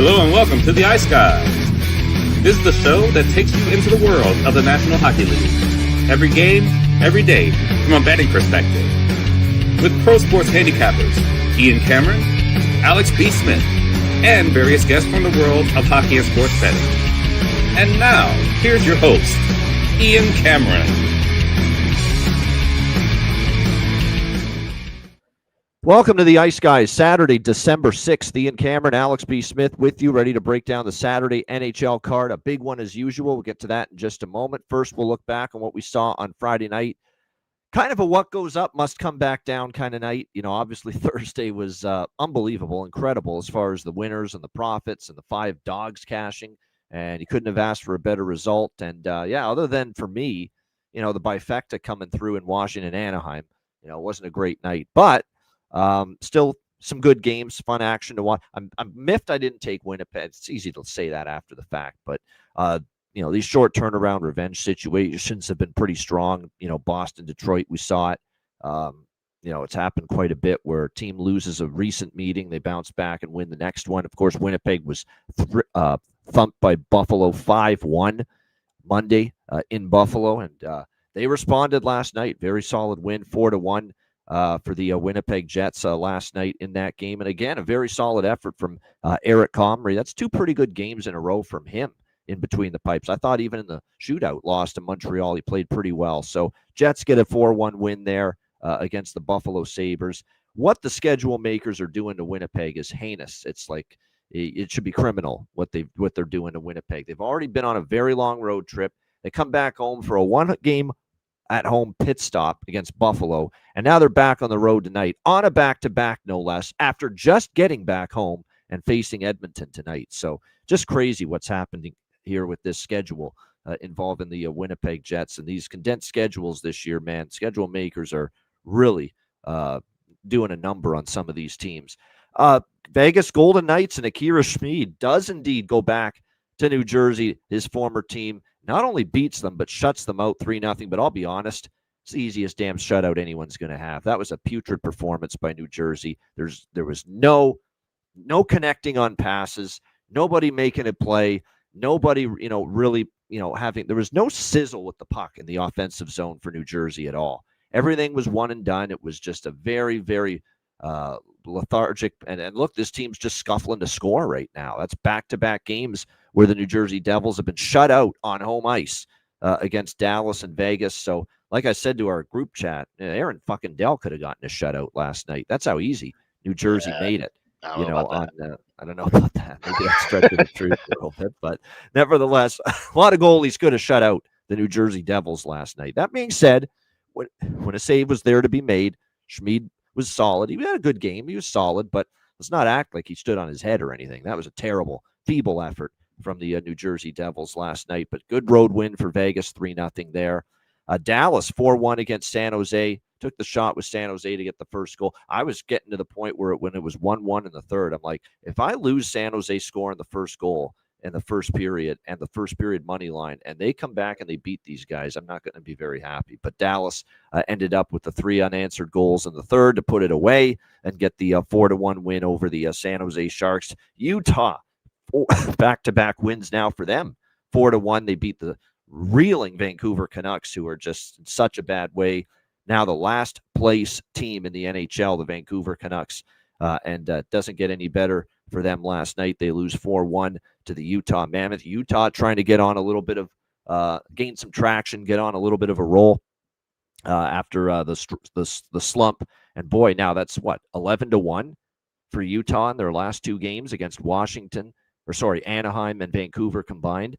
Hello and welcome to the Ice Guys. This is the show that takes you into the world of the National Hockey League. Every game, every day, from a betting perspective. With pro sports handicappers, Ian Cameron, Alex B. Smith, and various guests from the world of hockey and sports betting. And now, here's your host, Ian Cameron. Welcome to the Ice Guys, Saturday, December 6th. Ian Cameron, Alex B. Smith with you, ready to break down the Saturday NHL card. A big one as usual. We'll get to that in just a moment. First, we'll look back on what we saw on Friday night. Kind of a what goes up must come back down kind of night. You know, obviously Thursday was unbelievable, incredible as far as the winners and the profits and the 5 dogs cashing. And you couldn't have asked for a better result. And, other than for me, you know, the bifecta coming through in Washington and Anaheim, you know, it wasn't a great night. But still some good games, fun action to watch. I'm miffed I didn't take Winnipeg. It's easy to say that after the fact, but you know, these short turnaround revenge situations have been pretty strong. You know, Boston, Detroit, we saw it. You know, it's happened quite a bit where a team loses a recent meeting, they bounce back and win the next one. Of course, Winnipeg was thumped by Buffalo 5-1 Monday in Buffalo, and they responded last night. Very solid win, 4-1. For the Winnipeg Jets last night in that game. And again, a very solid effort from Eric Comrie. That's 2 pretty good games in a row from him in between the pipes. I thought even in the shootout loss to Montreal, he played pretty well. So Jets get a 4-1 win there against the Buffalo Sabres. What the schedule makers are doing to Winnipeg is heinous. It's like it should be criminal what they're doing to Winnipeg. They've already been on a very long road trip. They come back home for a 1-game at-home pit stop against Buffalo, and now they're back on the road tonight on a back-to-back, no less, after just getting back home and facing Edmonton tonight. So just crazy what's happening here with this schedule involving the Winnipeg Jets. And these condensed schedules this year, man, schedule makers are really doing a number on some of these teams. Vegas Golden Knights and Akira Schmid does indeed go back to New Jersey, his former team. Not only beats them, but shuts them out 3-0. But I'll be honest, it's the easiest damn shutout anyone's going to have. That was a putrid performance by New Jersey. There was no connecting on passes, nobody making a play, nobody, you know, really, you know, there was no sizzle with the puck in the offensive zone for New Jersey at all. Everything was one and done. It was just a very, very lethargic. And look, this team's just scuffling to score right now. That's back-to-back games where the New Jersey Devils have been shut out on home ice against Dallas and Vegas. So, like I said to our group chat, Aaron fucking Dell could have gotten a shutout last night. That's how easy New Jersey made it. I don't know about that. Maybe that's stretching the truth a little bit, but nevertheless, a lot of goalies could have shut out the New Jersey Devils last night. That being said, when a save was there to be made, Schmid was solid. He had a good game. He was solid, but let's not act like he stood on his head or anything. That was a terrible, feeble effort from the New Jersey Devils last night, but good road win for Vegas, 3-0 there. Dallas 4-1 against San Jose. Took the shot with San Jose to get the first goal. I was getting to the point where when it was 1-1 in the third, I'm like, if I lose San Jose scoring the first goal in the first period and the first period money line, and they come back and they beat these guys, I'm not going to be very happy. But Dallas ended up with the 3 unanswered goals in the third to put it away and get the 4-1 win over the San Jose Sharks. Utah, back-to-back wins now for them. 4-1, they beat the reeling Vancouver Canucks, who are just in such a bad way. Now the last place team in the NHL, the Vancouver Canucks, and doesn't get any better for them last night. They lose 4-1 to the Utah Mammoth. Utah trying to get on a little bit of, gain some traction, get on a little bit of a roll after the slump. And boy, now that's what, 11-1 for Utah in their last 2 games against Anaheim and Vancouver combined.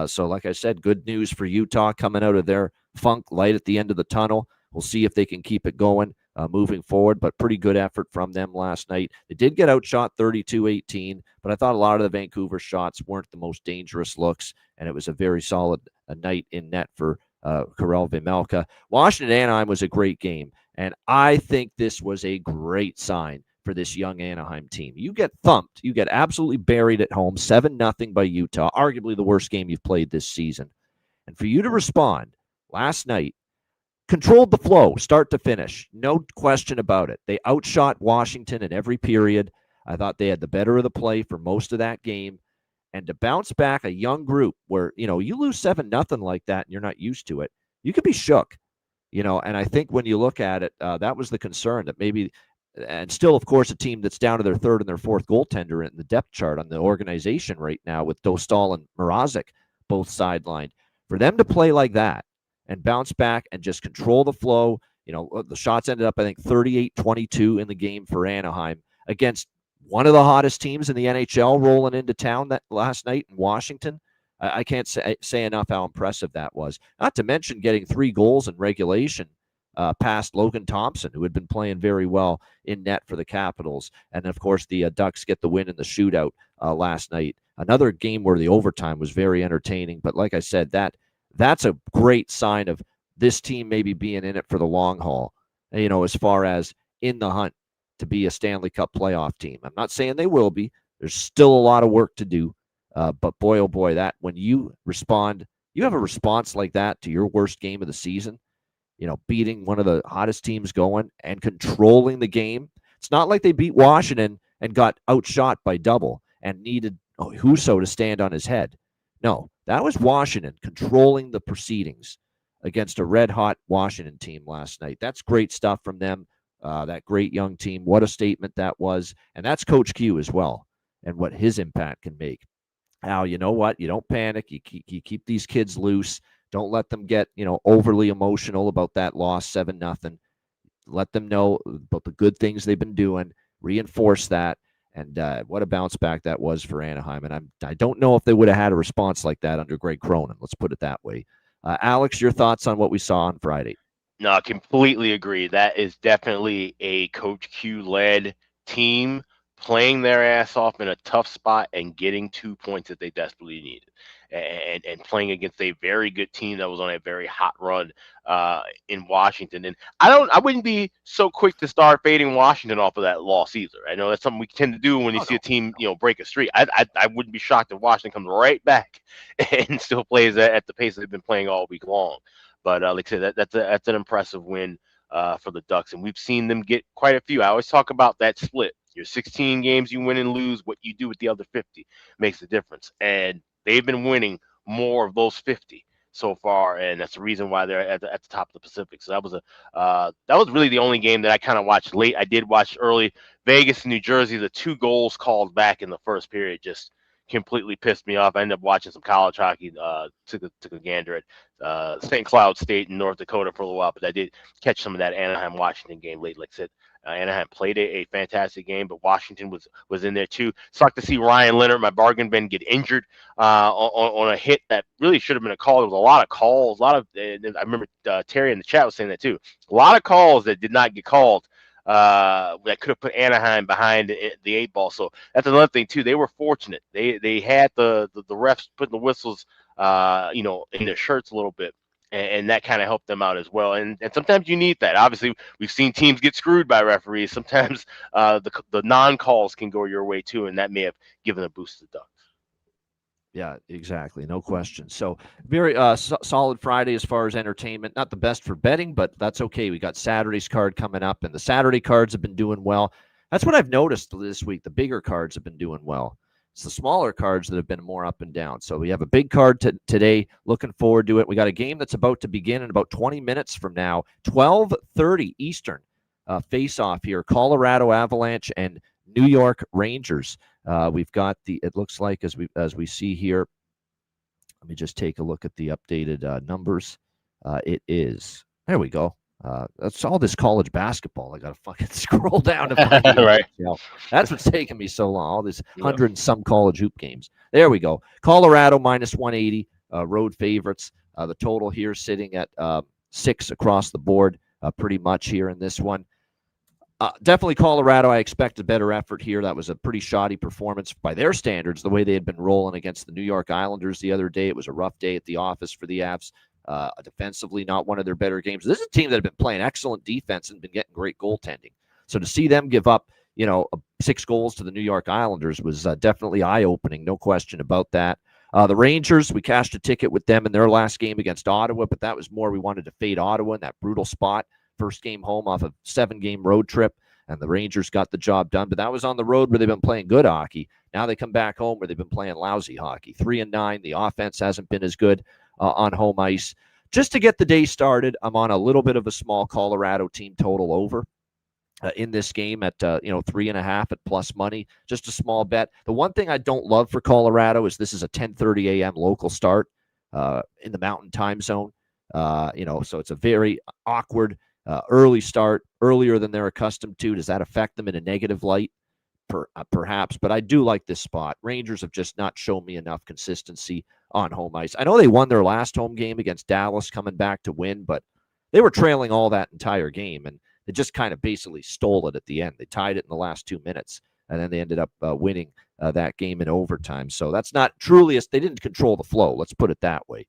So like I said, good news for Utah coming out of their funk, light at the end of the tunnel. We'll see if they can keep it going moving forward, but pretty good effort from them last night. They did get outshot 32-18, but I thought a lot of the Vancouver shots weren't the most dangerous looks, and it was a very solid night in net for Karel Vejmelka. Washington-Anaheim was a great game, and I think this was a great sign for this young Anaheim team. You get thumped. You get absolutely buried at home, 7-0 by Utah, arguably the worst game you've played this season. And for you to respond last night, controlled the flow, start to finish. No question about it. They outshot Washington in every period. I thought they had the better of the play for most of that game. And to bounce back a young group where, you lose 7-0 like that and you're not used to it, you could be shook, and I think when you look at it, that was the concern that maybe, and still, of course, a team that's down to their third and their fourth goaltender in the depth chart on the organization right now with Dostal and Mrazek both sidelined. For them to play like that and bounce back and just control the flow, the shots ended up, I think, 38-22 in the game for Anaheim against one of the hottest teams in the NHL rolling into town that last night in Washington. I can't say enough how impressive that was. Not to mention getting 3 goals in regulation past Logan Thompson, who had been playing very well in net for the Capitals. And, of course, the Ducks get the win in the shootout last night. Another game where the overtime was very entertaining. But like I said, that's a great sign of this team maybe being in it for the long haul, as far as in the hunt to be a Stanley Cup playoff team. I'm not saying they will be. There's still a lot of work to do. But boy, oh boy, that when you respond, you have a response like that to your worst game of the season, beating one of the hottest teams going and controlling the game. It's not like they beat Washington and got outshot by double and needed Husso to stand on his head. No, that was Washington controlling the proceedings against a red-hot Washington team last night. That's great stuff from them. That great young team. What a statement that was. And that's Coach Q as well and what his impact can make. Al, you know what? You don't panic. You keep these kids loose. Don't let them get, overly emotional about that loss, 7-0. Let them know about the good things they've been doing. Reinforce that. And what a bounce back that was for Anaheim. And I don't know if they would have had a response like that under Greg Cronin. Let's put it that way. Alex, your thoughts on what we saw on Friday? No, I completely agree. That is definitely a Coach Q-led team playing their ass off in a tough spot and getting 2 points that they desperately needed, and playing against a very good team that was on a very hot run in Washington. And I wouldn't be so quick to start fading Washington off of that loss either. I know that's something we tend to do when you see a team break a streak. I wouldn't be shocked if Washington comes right back and still plays at the pace they've been playing all week long. But like I said, that's an impressive win for the Ducks, and we've seen them get quite a few. I always talk about that split. Your 16 games you win and lose, what you do with the other 50 makes a difference. And they've been winning more of those 50 so far, and that's the reason why they're at the top of the Pacific. So that was really the only game that I kind of watched late. I did watch early. Vegas, New Jersey, the 2 goals called back in the first period just completely pissed me off. I ended up watching some college hockey, took a gander at St. Cloud State in North Dakota for a little while, but I did catch some of that Anaheim-Washington game late. Like I said, Anaheim played a fantastic game, but Washington was in there too. Sucked to see Ryan Leonard, my bargain bin, get injured on a hit that really should have been a call. There was a lot of calls, I remember Terry in the chat was saying that too. A lot of calls that did not get called. That could have put Anaheim behind the 8 ball. So that's another thing too. They were fortunate. They had the refs putting the whistles, in their shirts a little bit, and that kind of helped them out as well. And sometimes you need that. Obviously, we've seen teams get screwed by referees. Sometimes the non-calls can go your way too, and that may have given a boost to the Ducks. Yeah, exactly. No question. So very solid Friday as far as entertainment. Not the best for betting, but that's okay. We got Saturday's card coming up, and the Saturday cards have been doing well. That's what I've noticed this week. The bigger cards have been doing well. It's the smaller cards that have been more up and down. So we have a big card today. Looking forward to it. We got a game that's about to begin in about 20 minutes from now, 12:30 Eastern. Face-off here, Colorado Avalanche and New York Rangers. We've got it looks like as we see here, let me just take a look at the updated numbers. It is, there we go. That's all this college basketball. I got to fucking scroll down to find it. Right. That's what's taking me so long. All these 100 and some college hoop games. There we go. Colorado minus 180, road favorites. The total here sitting at 6 across the board, pretty much here in this one. Definitely Colorado. I expect a better effort here. That was a pretty shoddy performance by their standards, the way they had been rolling against the New York Islanders the other day. It was a rough day at the office for the Avs. Defensively, not one of their better games. This is a team that had been playing excellent defense and been getting great goaltending. So to see them give up, 6 goals to the New York Islanders was definitely eye-opening. No question about that. The Rangers, we cashed a ticket with them in their last game against Ottawa, but that was more we wanted to fade Ottawa in that brutal spot. First game home off a 7-game road trip. and the Rangers got the job done. But that was on the road where they've been playing good hockey. Now they come back home where they've been playing lousy hockey. 3-9. The offense hasn't been as good on home ice. Just to get the day started, I'm on a little bit of a small Colorado team total over in this game at 3.5 at plus money. Just a small bet. The one thing I don't love for Colorado is this is a 10:30 a.m. local start in the Mountain Time Zone. So it's a very awkward early start, earlier than they're accustomed to. Does that affect them in a negative light? Perhaps, but I do like this spot. Rangers have just not shown me enough consistency on home ice. I know they won their last home game against Dallas, coming back to win, but they were trailing all that entire game, and they just kind of basically stole it at the end. They tied it in the last 2 minutes, and then they ended up winning that game in overtime. So that's not truly they didn't control the flow. Let's put it that way,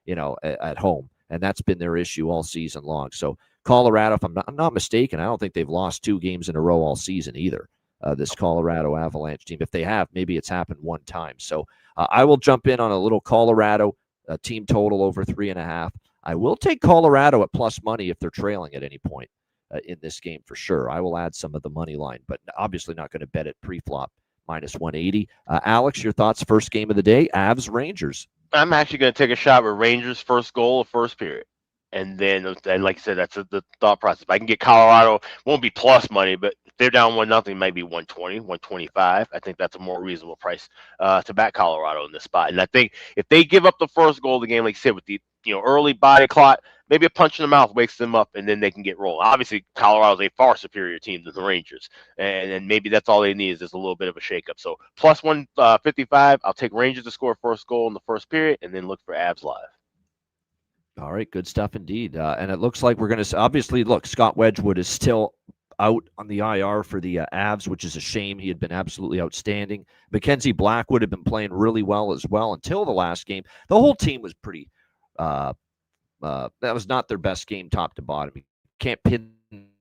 at home, and that's been their issue all season long. So Colorado, if I'm not mistaken, I don't think they've lost 2 games in a row all season either. This Colorado Avalanche team. If they have, maybe it's happened one time. So I will jump in on a little Colorado team total over 3.5. I will take Colorado at plus money if they're trailing at any point in this game for sure. I will add some of the money line, but obviously not going to bet it pre-flop minus 180. Alex, your thoughts first game of the day, Avs Rangers. I'm actually going to take a shot with Rangers first goal of first period. And then, like I said, that's the thought process. If I can get Colorado, won't be plus money, but if they're down 1-0, it might be 120, 125. I think that's a more reasonable price to back Colorado in this spot. And I think if they give up the first goal of the game, like I said, with the early body clock, maybe a punch in the mouth wakes them up, and then they can get rolling. Obviously, Colorado's a far superior team than the Rangers, and maybe that's all they need is just a little bit of a shakeup. So plus 155, I'll take Rangers to score first goal in the first period, and then look for Avs live. All right, good stuff indeed. And it looks like we're going to obviously look. Scott Wedgwood is still out on the IR for the Avs, which is a shame. He had been absolutely outstanding. Mackenzie Blackwood had been playing really well as well until the last game. The whole team was pretty. That was not their best game, top to bottom. You can't pin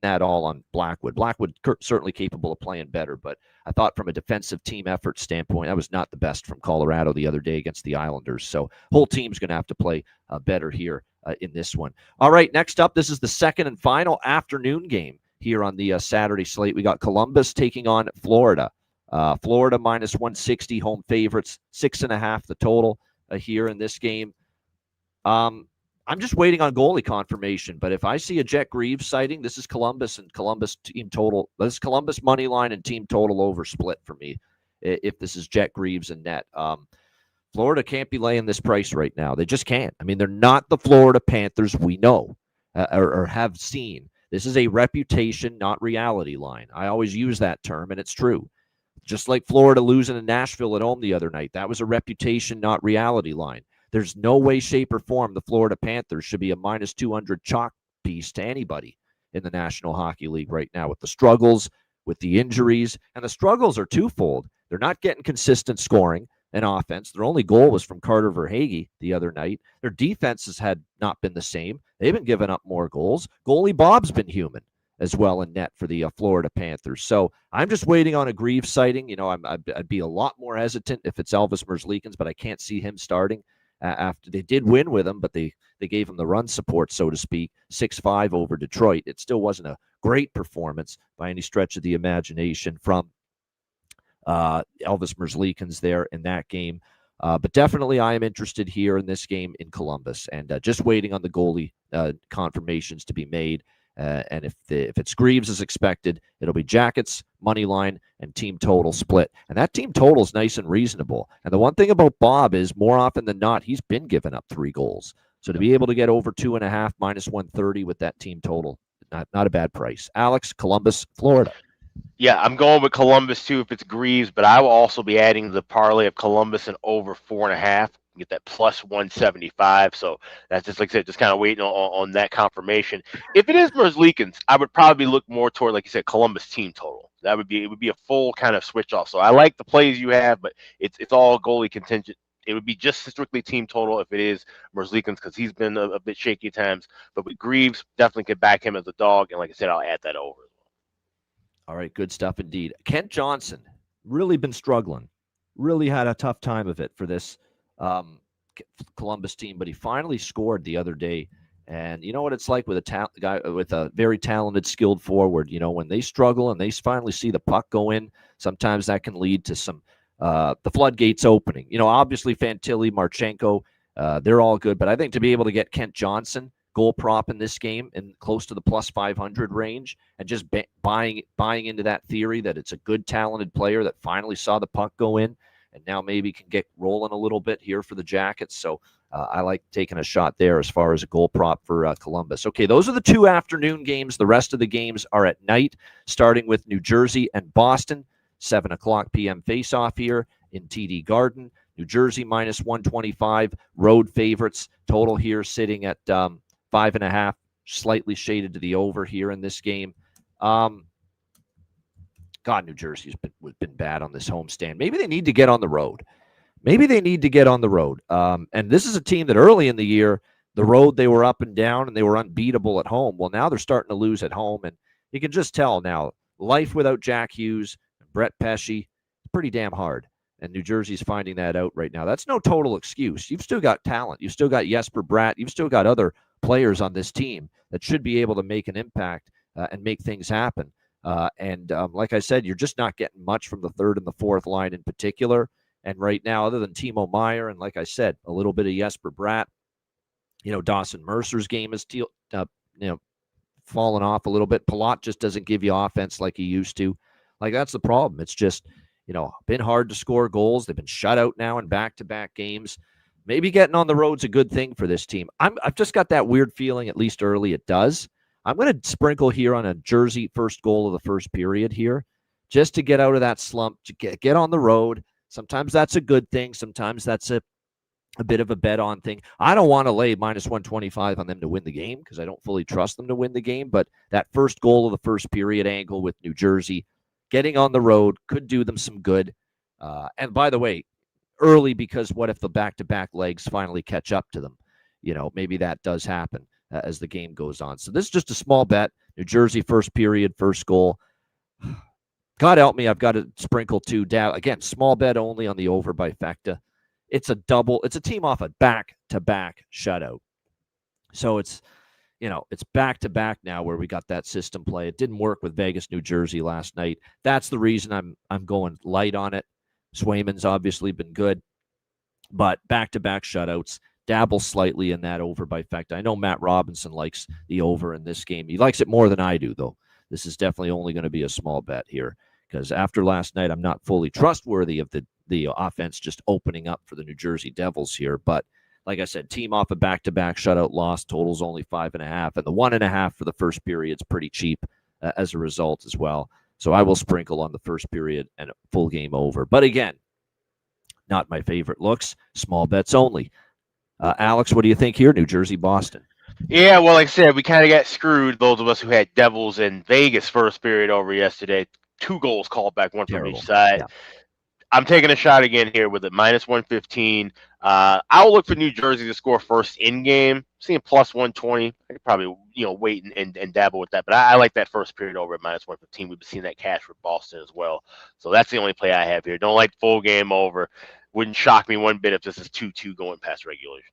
that all on Blackwood. Blackwood certainly capable of playing better, but I thought from a defensive team effort standpoint, that was not the best from Colorado the other day against the Islanders. So whole team's going to have to play better here in this one. All right, next up, this is the second and final afternoon game here on the Saturday slate. We got Columbus taking on Florida. Florida minus 160, home favorites, 6.5 the total here in this game. I'm just waiting on goalie confirmation, but if I see a Jet Greaves sighting, this is Columbus and Columbus team total. This is Columbus money line and team total over split for me if this is Jet Greaves and net. Florida can't be laying this price right now. They just can't. I mean, they're not the Florida Panthers we know or have seen. This is a reputation, not reality line. I always use that term, and it's true. Just like Florida losing to Nashville at home the other night. That was a reputation, not reality line. There's no way, shape, or form the Florida Panthers should be a minus 200 chalk piece to anybody in the National Hockey League right now with the struggles, with the injuries. And the struggles are twofold. They're not getting consistent scoring and offense. Their only goal was from Carter Verhaeghe the other night. Their defenses had not been the same. They've been giving up more goals. Goalie Bob's been human as well in net for the Florida Panthers. So I'm just waiting on a Greaves sighting. I'd be a lot more hesitant if it's Elvis Merzlikins, but I can't see him starting. After they did win with him, but they gave him the run support, so to speak, 6-5 over Detroit. It still wasn't a great performance by any stretch of the imagination from Elvis Merzlikins there in that game. But definitely I am interested here in this game in Columbus and just waiting on the goalie confirmations to be made. And if it's Greaves as expected, it'll be Jackets, money line, and team total split. And that team total is nice and reasonable. And the one thing about Bob is more often than not, he's been giving up 3 goals. So to be able to get over 2.5 minus 130 with that team total, not a bad price. Alex, Columbus, Florida. Yeah, I'm going with Columbus too if it's Greaves, but I will also be adding the parlay of Columbus and over 4.5. Get that plus 175. So that's just like I said, just kind of waiting on that confirmation. If it is Merzlikins, I would probably look more toward, like you said, Columbus team total. It would be a full kind of switch off. So I like the plays you have, but it's all goalie contingent. It would be just strictly team total if it is Merzlikins because he's been a bit shaky at times. But with Greaves, definitely could back him as a dog. And like I said, I'll add that over. All right, good stuff indeed. Kent Johnson, really been struggling. Really had a tough time of it for this Columbus team, but he finally scored the other day And you know what it's like with a guy with a very talented, skilled forward. You know, when they struggle and they finally see the puck go in, sometimes that can lead to some the floodgates opening. You know, obviously Fantilli, Marchenko, they're all good, but I think to be able to get Kent Johnson goal prop in this game and close to the plus 500 range, and just buying into that theory that it's a good, talented player that finally saw the puck go in, and now maybe can get rolling a little bit here for the Jackets. So I like taking a shot there as far as a goal prop for Columbus. Okay, those are the 2 afternoon games. The rest of the games are at night, starting with New Jersey and Boston. 7 o'clock p.m. face-off here in TD Garden. New Jersey minus 125, road favorites. Total here sitting at 5.5, slightly shaded to the over here in this game. God, New Jersey's been bad on this homestand. Maybe they need to get on the road. And this is a team that early in the year, the road, they were up and down and they were unbeatable at home. Well, now they're starting to lose at home. And you can just tell now, life without Jack Hughes and Brett Pesce is pretty damn hard. And New Jersey's finding that out right now. That's no total excuse. You've still got talent. You've still got Jesper Bratt. You've still got other players on this team that should be able to make an impact and make things happen. Like I said, you're just not getting much from the third and the fourth line in particular. And right now, other than Timo Meier and, like I said, a little bit of Jesper Bratt, you know, Dawson Mercer's game is fallen off a little bit. Palat just doesn't give you offense like he used to. Like, that's the problem. It's just, you know, been hard to score goals. They've been shut out now in back-to-back games. Maybe getting on the road's a good thing for this team. I've just got that weird feeling, at least early, it does. I'm going to sprinkle here on a Jersey first goal of the first period here, just to get out of that slump, to get on the road. Sometimes that's a good thing. Sometimes that's a bit of a bet on thing. I don't want to lay minus 125 on them to win the game because I don't fully trust them to win the game. But that first goal of the first period angle with New Jersey, getting on the road could do them some good. And by the way, early, because what if the back-to-back legs finally catch up to them? You know, maybe that does happen as the game goes on. So this is just a small bet. New Jersey first period, first goal. God help me, I've got to sprinkle two down. Again, small bet only on the over by Fecta. It's a double. It's a team off a back-to-back shutout. So it's, you know, it's back-to-back now where we got that system play. It didn't work with Vegas, New Jersey last night. That's the reason I'm going light on it. Swayman's obviously been good, but back-to-back shutouts. Dabble slightly in that over by Fecta. I know Matt Robinson likes the over in this game. He likes it more than I do, though. This is definitely only going to be a small bet here because after last night, I'm not fully trustworthy of the offense just opening up for the New Jersey Devils here. But like I said, team off a back-to-back shutout loss, totals only 5.5, and the 1.5 for the first period is pretty cheap as a result as well. So I will sprinkle on the first period and full game over. But again, not my favorite looks. Small bets only. Alex, what do you think here? New Jersey, Boston. Yeah, well, like I said, we kind of got screwed, those of us who had Devils in Vegas first period over yesterday. 2 goals called back, one from each side. Yeah. I'm taking a shot again here with it, minus 115. I'll look for New Jersey to score first in game. Seeing plus 120. I could probably, wait and dabble with that. But I like that first period over at minus 115. We've been seeing that cash for Boston as well. So that's the only play I have here. Don't like full game over. Wouldn't shock me one bit if this is 2-2 going past regulation.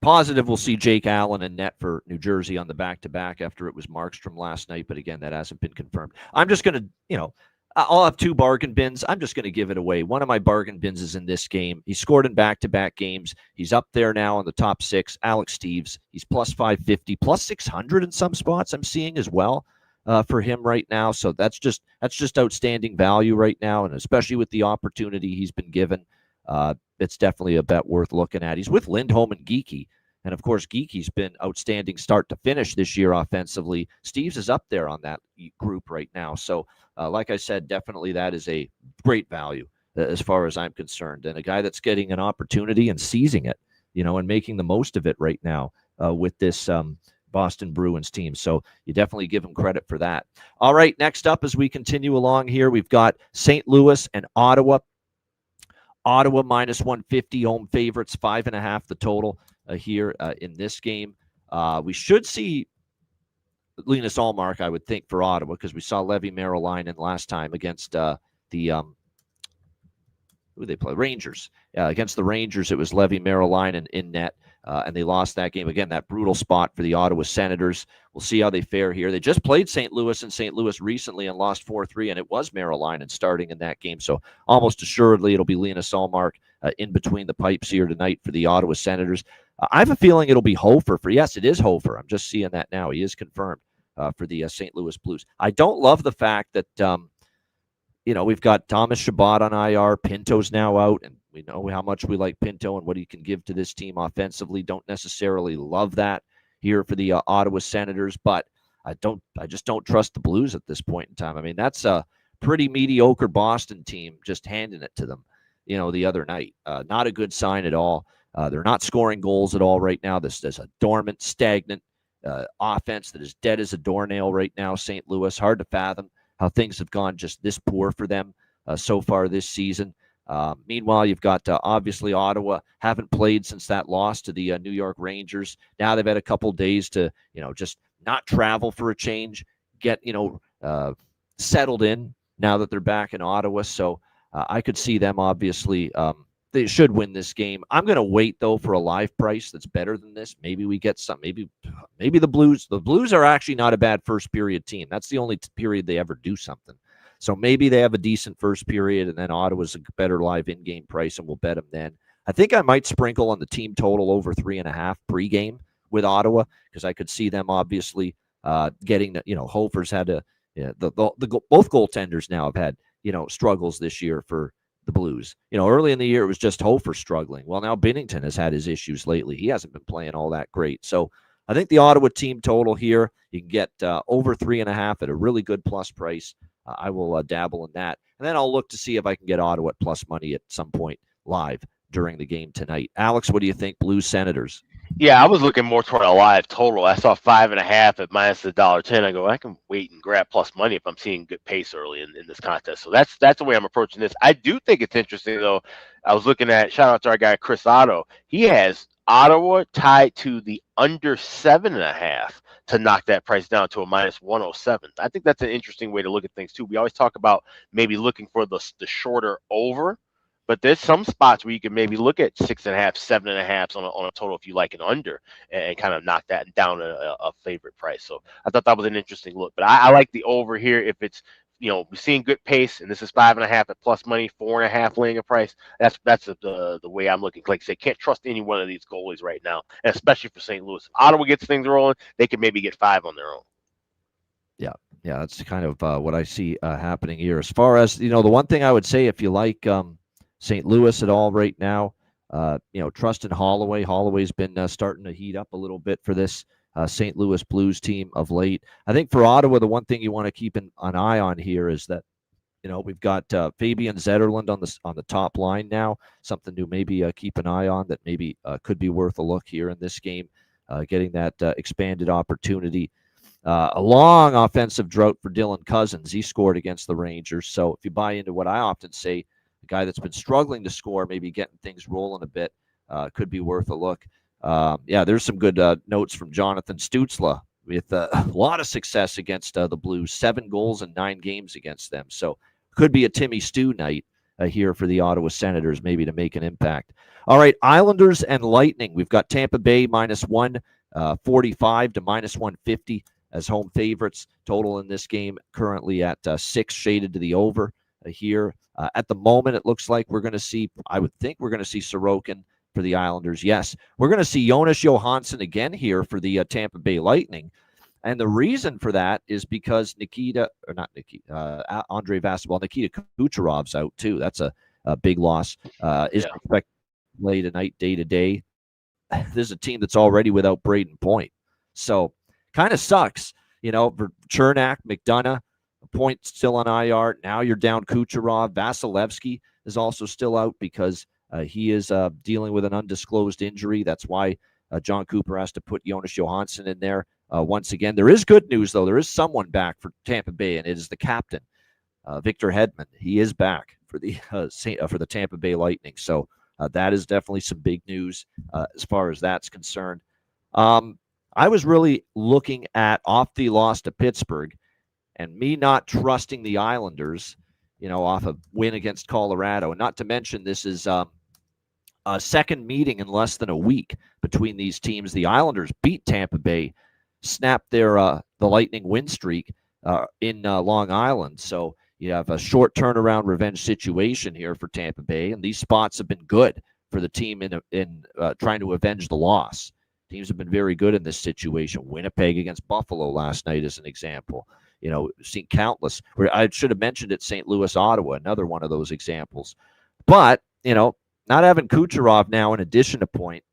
Positive, we'll see Jake Allen and net for New Jersey on the back-to-back after it was Markstrom last night. But again, that hasn't been confirmed. I'm just going to, I'll have 2 bargain bins. I'm just going to give it away. One of my bargain bins is in this game. He scored in back-to-back games. He's up there now in the top 6. Alex Steves. He's plus 550, plus 600 in some spots I'm seeing as well for him right now. So that's just outstanding value right now, and especially with the opportunity he's been given, it's definitely a bet worth looking at. He's with Lindholm and Geekie. And, of course, Geekie's been outstanding start to finish this year offensively. Steves is up there on that group right now. So, like I said, definitely that is a great value as far as I'm concerned. And a guy that's getting an opportunity and seizing it, and making the most of it right now with this Boston Bruins team. So you definitely give him credit for that. All right, next up as we continue along here, we've got St. Louis and Ottawa. Ottawa minus 150, home favorites, 5.5 the total here in this game. We should see Linus Ullmark, I would think, for Ottawa, because we saw Levi Merrillainen last time against who they play? Rangers. Against the Rangers, it was Levi Merrillainen in net. and they lost that game. Again, that brutal spot for the Ottawa Senators. We'll see how they fare here. They just played St. Louis in St. Louis recently and lost 4-3, and it was Merrill starting in that game. So almost assuredly it'll be Linus Ullmark in between the pipes here tonight for the Ottawa Senators. I have a feeling it'll be Hofer yes, it is Hofer. I'm just seeing that now. He is confirmed for the St. Louis Blues. I don't love the fact that, we've got Thomas Chabot on IR. Pinto's now out, and we know how much we like Pinto and what he can give to this team offensively. Don't necessarily love that here for the Ottawa Senators, but I just don't trust the Blues at this point in time. I mean, that's a pretty mediocre Boston team just handing it to them, the other night. Not a good sign at all. They're not scoring goals at all right now. There's a dormant, stagnant offense that is dead as a doornail right now. St. Louis, hard to fathom how things have gone just this poor for them so far this season. Meanwhile, you've got obviously Ottawa haven't played since that loss to the New York Rangers. Now they've had a couple days to, just not travel for a change, get, settled in now that they're back in Ottawa. So I could see them obviously. They should win this game. I'm going to wait though for a live price that's better than this. Maybe we get some. Maybe the Blues. The Blues are actually not a bad first period team. That's the only period they ever do something. So maybe they have a decent first period, and then Ottawa's a better live in-game price, and we'll bet them then. I think I might sprinkle on the team total over 3.5 pregame with Ottawa, because I could see them obviously getting the, Hofer's had both goaltenders now have had, struggles this year for the Blues. Early in the year it was just Hofer struggling. Well, now Binnington has had his issues lately. He hasn't been playing all that great. So I think the Ottawa team total here, you can get over 3.5 at a really good plus price. I will dabble in that. And then I'll look to see if I can get Ottawa at plus money at some point live during the game tonight. Alex, what do you think? Blues Senators. Yeah, I was looking more toward a live total. I saw 5.5 at minus $1.10. I go, I can wait and grab plus money if I'm seeing good pace early in this contest. So that's the way I'm approaching this. I do think it's interesting though. I was looking at, shout out to our guy Chris Otto. He has Ottawa tied to the under 7.5 to knock that price down to a minus 107. I think that's an interesting way to look at things too. We always talk about maybe looking for the shorter over. But there's some spots where you can maybe look at 6.5, 7.5 on a total if you like an under, and kind of knock that down a favorite price. So I thought that was an interesting look. But I like the over here if it's, we're seeing good pace, and this is 5.5 at plus money, 4.5 laying a price. That's the way I'm looking. Like I say, can't trust any one of these goalies right now, and especially for St. Louis. If Ottawa gets things rolling, they can maybe get 5 on their own. Yeah, that's kind of what I see happening here. As far as, the one thing I would say, if you like St. Louis at all right now, trust in Holloway. Holloway's been starting to heat up a little bit for this St. Louis Blues team of late. I think for Ottawa, the one thing you want to keep an eye on here is that, we've got Fabian Zetterlund on the top line now, something to maybe keep an eye on that maybe could be worth a look here in this game, getting that expanded opportunity. A long offensive drought for Dylan Cousins. He scored against the Rangers. So if you buy into what I often say, a guy that's been struggling to score, maybe getting things rolling a bit, could be worth a look. There's some good notes from Jonathan Stutzla with a lot of success against the Blues, 7 goals in 9 games against them. So could be a Timmy Stew night here for the Ottawa Senators, maybe to make an impact. All right, Islanders and Lightning. We've got Tampa Bay minus 145 to minus 150 as home favorites. Total in this game currently at 6, shaded to the over here. At the moment, it looks like we're going to see, I would think we're going to see Sorokin for the Islanders. Yes, we're going to see Jonas Johansson again here for the Tampa Bay Lightning. And the reason for that is because Nikita Kucherov's out too. That's a big loss. Is expected to play tonight, day to day. This is a team that's already without Braden Point. So kind of sucks, for Chernak, McDonough, Point still on IR. Now you're down Kucherov. Vasilevsky is also still out because he is dealing with an undisclosed injury. That's why John Cooper has to put Jonas Johansson in there once again. There is good news, though. There is someone back for Tampa Bay, and it is the captain, Victor Hedman. He is back for the Tampa Bay Lightning. So that is definitely some big news as far as that's concerned. I was really looking at off the loss to Pittsburgh and me not trusting the Islanders, off a win against Colorado. And not to mention, this is a a second meeting in less than a week between these teams. The Islanders beat Tampa Bay, snapped their the Lightning win streak in Long Island. So you have a short turnaround revenge situation here for Tampa Bay, and these spots have been good for the team in trying to avenge the loss. Teams have been very good in this situation. Winnipeg against Buffalo last night is an example. Seen countless. I should have mentioned it. St. Louis, Ottawa, another one of those examples. But not having Kucherov now in addition to point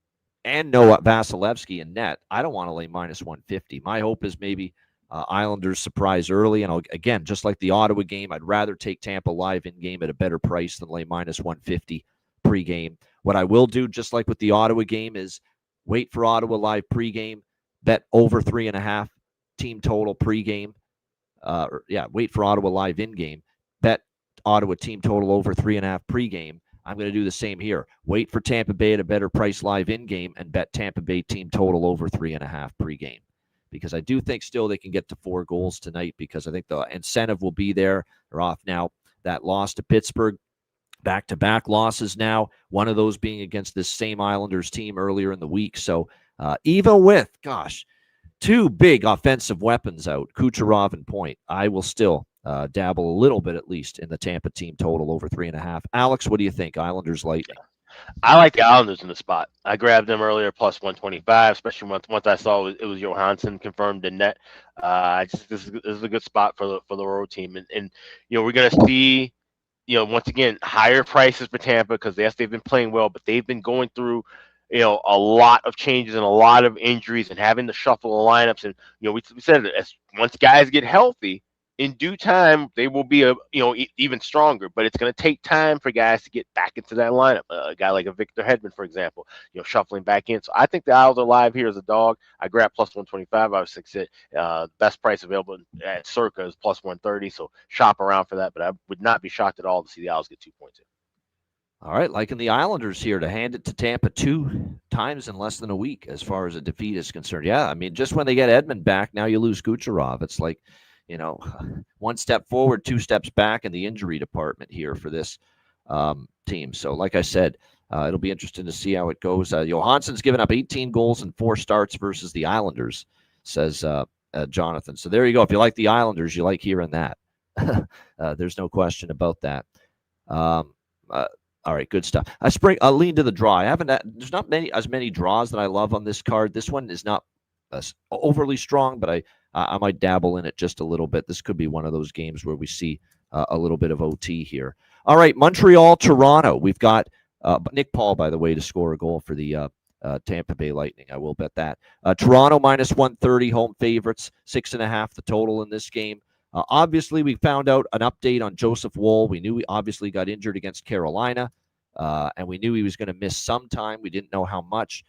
and Noah Vasilevsky in net, I don't want to lay minus 150. My hope is maybe Islanders surprise early. And again, just like the Ottawa game, I'd rather take Tampa live in game at a better price than lay minus 150 pregame. What I will do, just like with the Ottawa game, is wait for Ottawa live pregame, bet over 3.5 team total pregame. Wait for Ottawa live in game, bet Ottawa team total over 3.5 pregame. I'm going to do the same here. Wait for Tampa Bay at a better price live in game and bet Tampa Bay team total over 3.5 pregame. Because I do think still they can get to 4 goals tonight, because I think the incentive will be there. They're off now. That loss to Pittsburgh, back-to-back losses now, one of those being against this same Islanders team earlier in the week. So even with, 2 big offensive weapons out, Kucherov and Point, I will still dabble a little bit at least in the Tampa team total over 3.5. Alex, what do you think? Islanders Lightning. I like the Islanders in the spot. I grabbed them earlier plus 125, especially once I saw it was Johansson confirmed in net. This is a good spot for the road team, and we're gonna see once again higher prices for Tampa because yes, they've been playing well, but they've been going through a lot of changes and a lot of injuries and having to shuffle the lineups. And we said it, as once guys get healthy, in due time they will be even stronger. But it's going to take time for guys to get back into that lineup. A guy like a Victor Hedman, for example, shuffling back in. So I think the Isles are live here as a dog. I grabbed plus 125. I was 6 it. Best price available at Circa is plus 130. So shop around for that. But I would not be shocked at all to see the Isles get 2 points in. All right, liking the Islanders here to hand it to Tampa 2 times in less than a week as far as a defeat is concerned. Yeah, I mean, just when they get Edmund back, now you lose Kucherov. It's like, 1 step forward, 2 steps back in the injury department here for this team. So like I said, it'll be interesting to see how it goes. Johansson's given up 18 goals in 4 starts versus the Islanders, says Jonathan. So there you go. If you like the Islanders, you like hearing that. There's no question about that. All right, good stuff. I'll lean to the draw. There's not as many draws that I love on this card. This one is not overly strong, but I might dabble in it just a little bit. This could be one of those games where we see a little bit of OT here. All right, Montreal, Toronto. We've got Nick Paul, by the way, to score a goal for the Tampa Bay Lightning. I will bet that. Toronto minus 130, home favorites, 6.5 the total in this game. Obviously, we found out an update on Joseph Woll. We knew he obviously got injured against Carolina, and we knew he was going to miss some time. We didn't know how much.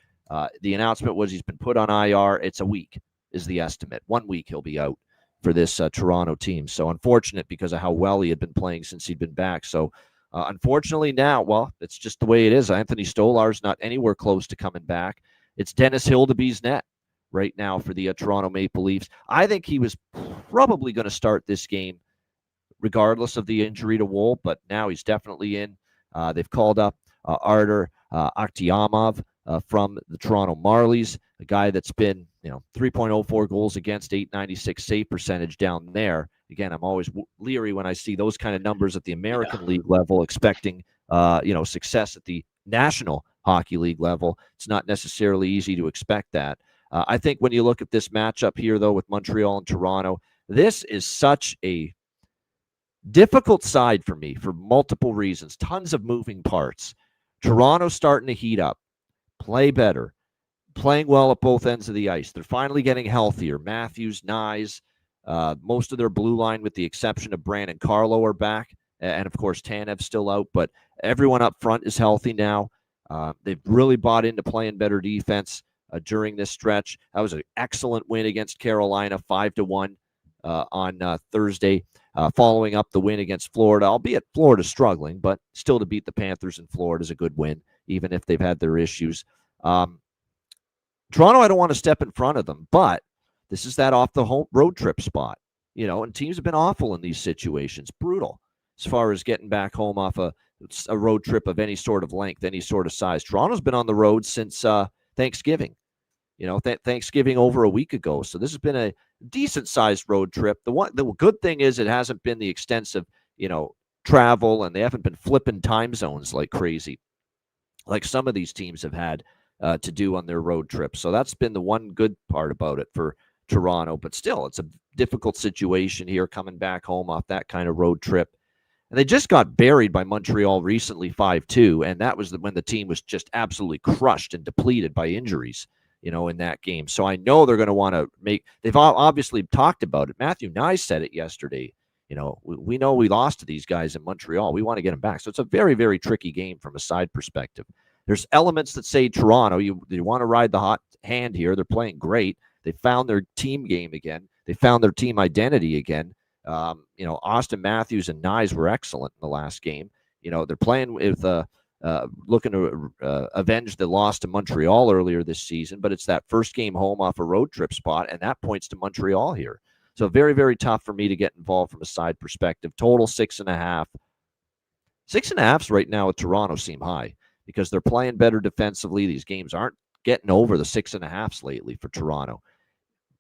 The announcement was he's been put on IR. It's a week is the estimate. 1 week he'll be out for this Toronto team. So unfortunate because of how well he had been playing since he'd been back. So unfortunately now, well, it's just the way it is. Anthony Stolar's not anywhere close to coming back. It's Dennis Hildeby's net right now for the Toronto Maple Leafs. I think he was probably going to start this game regardless of the injury to Woll, but now he's definitely in. They've called up Artur Akhtiamov from the Toronto Marlies, a guy that's been 3.04 goals against, 896 save percentage down there. Again, I'm always leery when I see those kind of numbers at the American League level, expecting success at the National Hockey League level. It's not necessarily easy to expect that. I think when you look at this matchup here, though, with Montreal and Toronto, this is such a difficult side for me for multiple reasons. Tons of moving parts. Toronto starting to heat up, play better, playing well at both ends of the ice. They're finally getting healthier. Matthews, Nyes, most of their blue line, with the exception of Brandon Carlo, are back. And, of course, Tanev's still out. But everyone up front is healthy now. They've really bought into playing better defense during this stretch. That was an excellent win against Carolina, 5-1 on Thursday, following up the win against Florida, albeit Florida struggling, but still to beat the Panthers in Florida is a good win, even if they've had their issues. Toronto, I don't want to step in front of them, but this is that off the home road trip spot, and teams have been awful in these situations, brutal as far as getting back home off a a road trip of any sort of length, any sort of size. Toronto's been on the road since Thanksgiving. Thanksgiving over a week ago. So this has been a decent-sized road trip. The good thing is it hasn't been the extensive, travel, and they haven't been flipping time zones like crazy, like some of these teams have had to do on their road trips. So that's been the one good part about it for Toronto. But still, it's a difficult situation here coming back home off that kind of road trip. And they just got buried by Montreal recently 5-2, and that was when the team was just absolutely crushed and depleted by injuries, in that game. So I know they're going to want to they've obviously talked about it. Matthew Nye said it yesterday. We know we lost to these guys in Montreal. We want to get them back. So it's a very, very tricky game from a side perspective. There's elements that say Toronto, you want to ride the hot hand here. They're playing great. They found their team game again. They found their team identity again. Austin Matthews and Nyes were excellent in the last game. They're playing with looking to avenge the loss to Montreal earlier this season, but it's that first game home off a road trip spot, and that points to Montreal here. So very, very tough for me to get involved from a side perspective. Total 6.5. 6.5s right now with Toronto seem high because they're playing better defensively. These games aren't getting over the 6.5s lately for Toronto.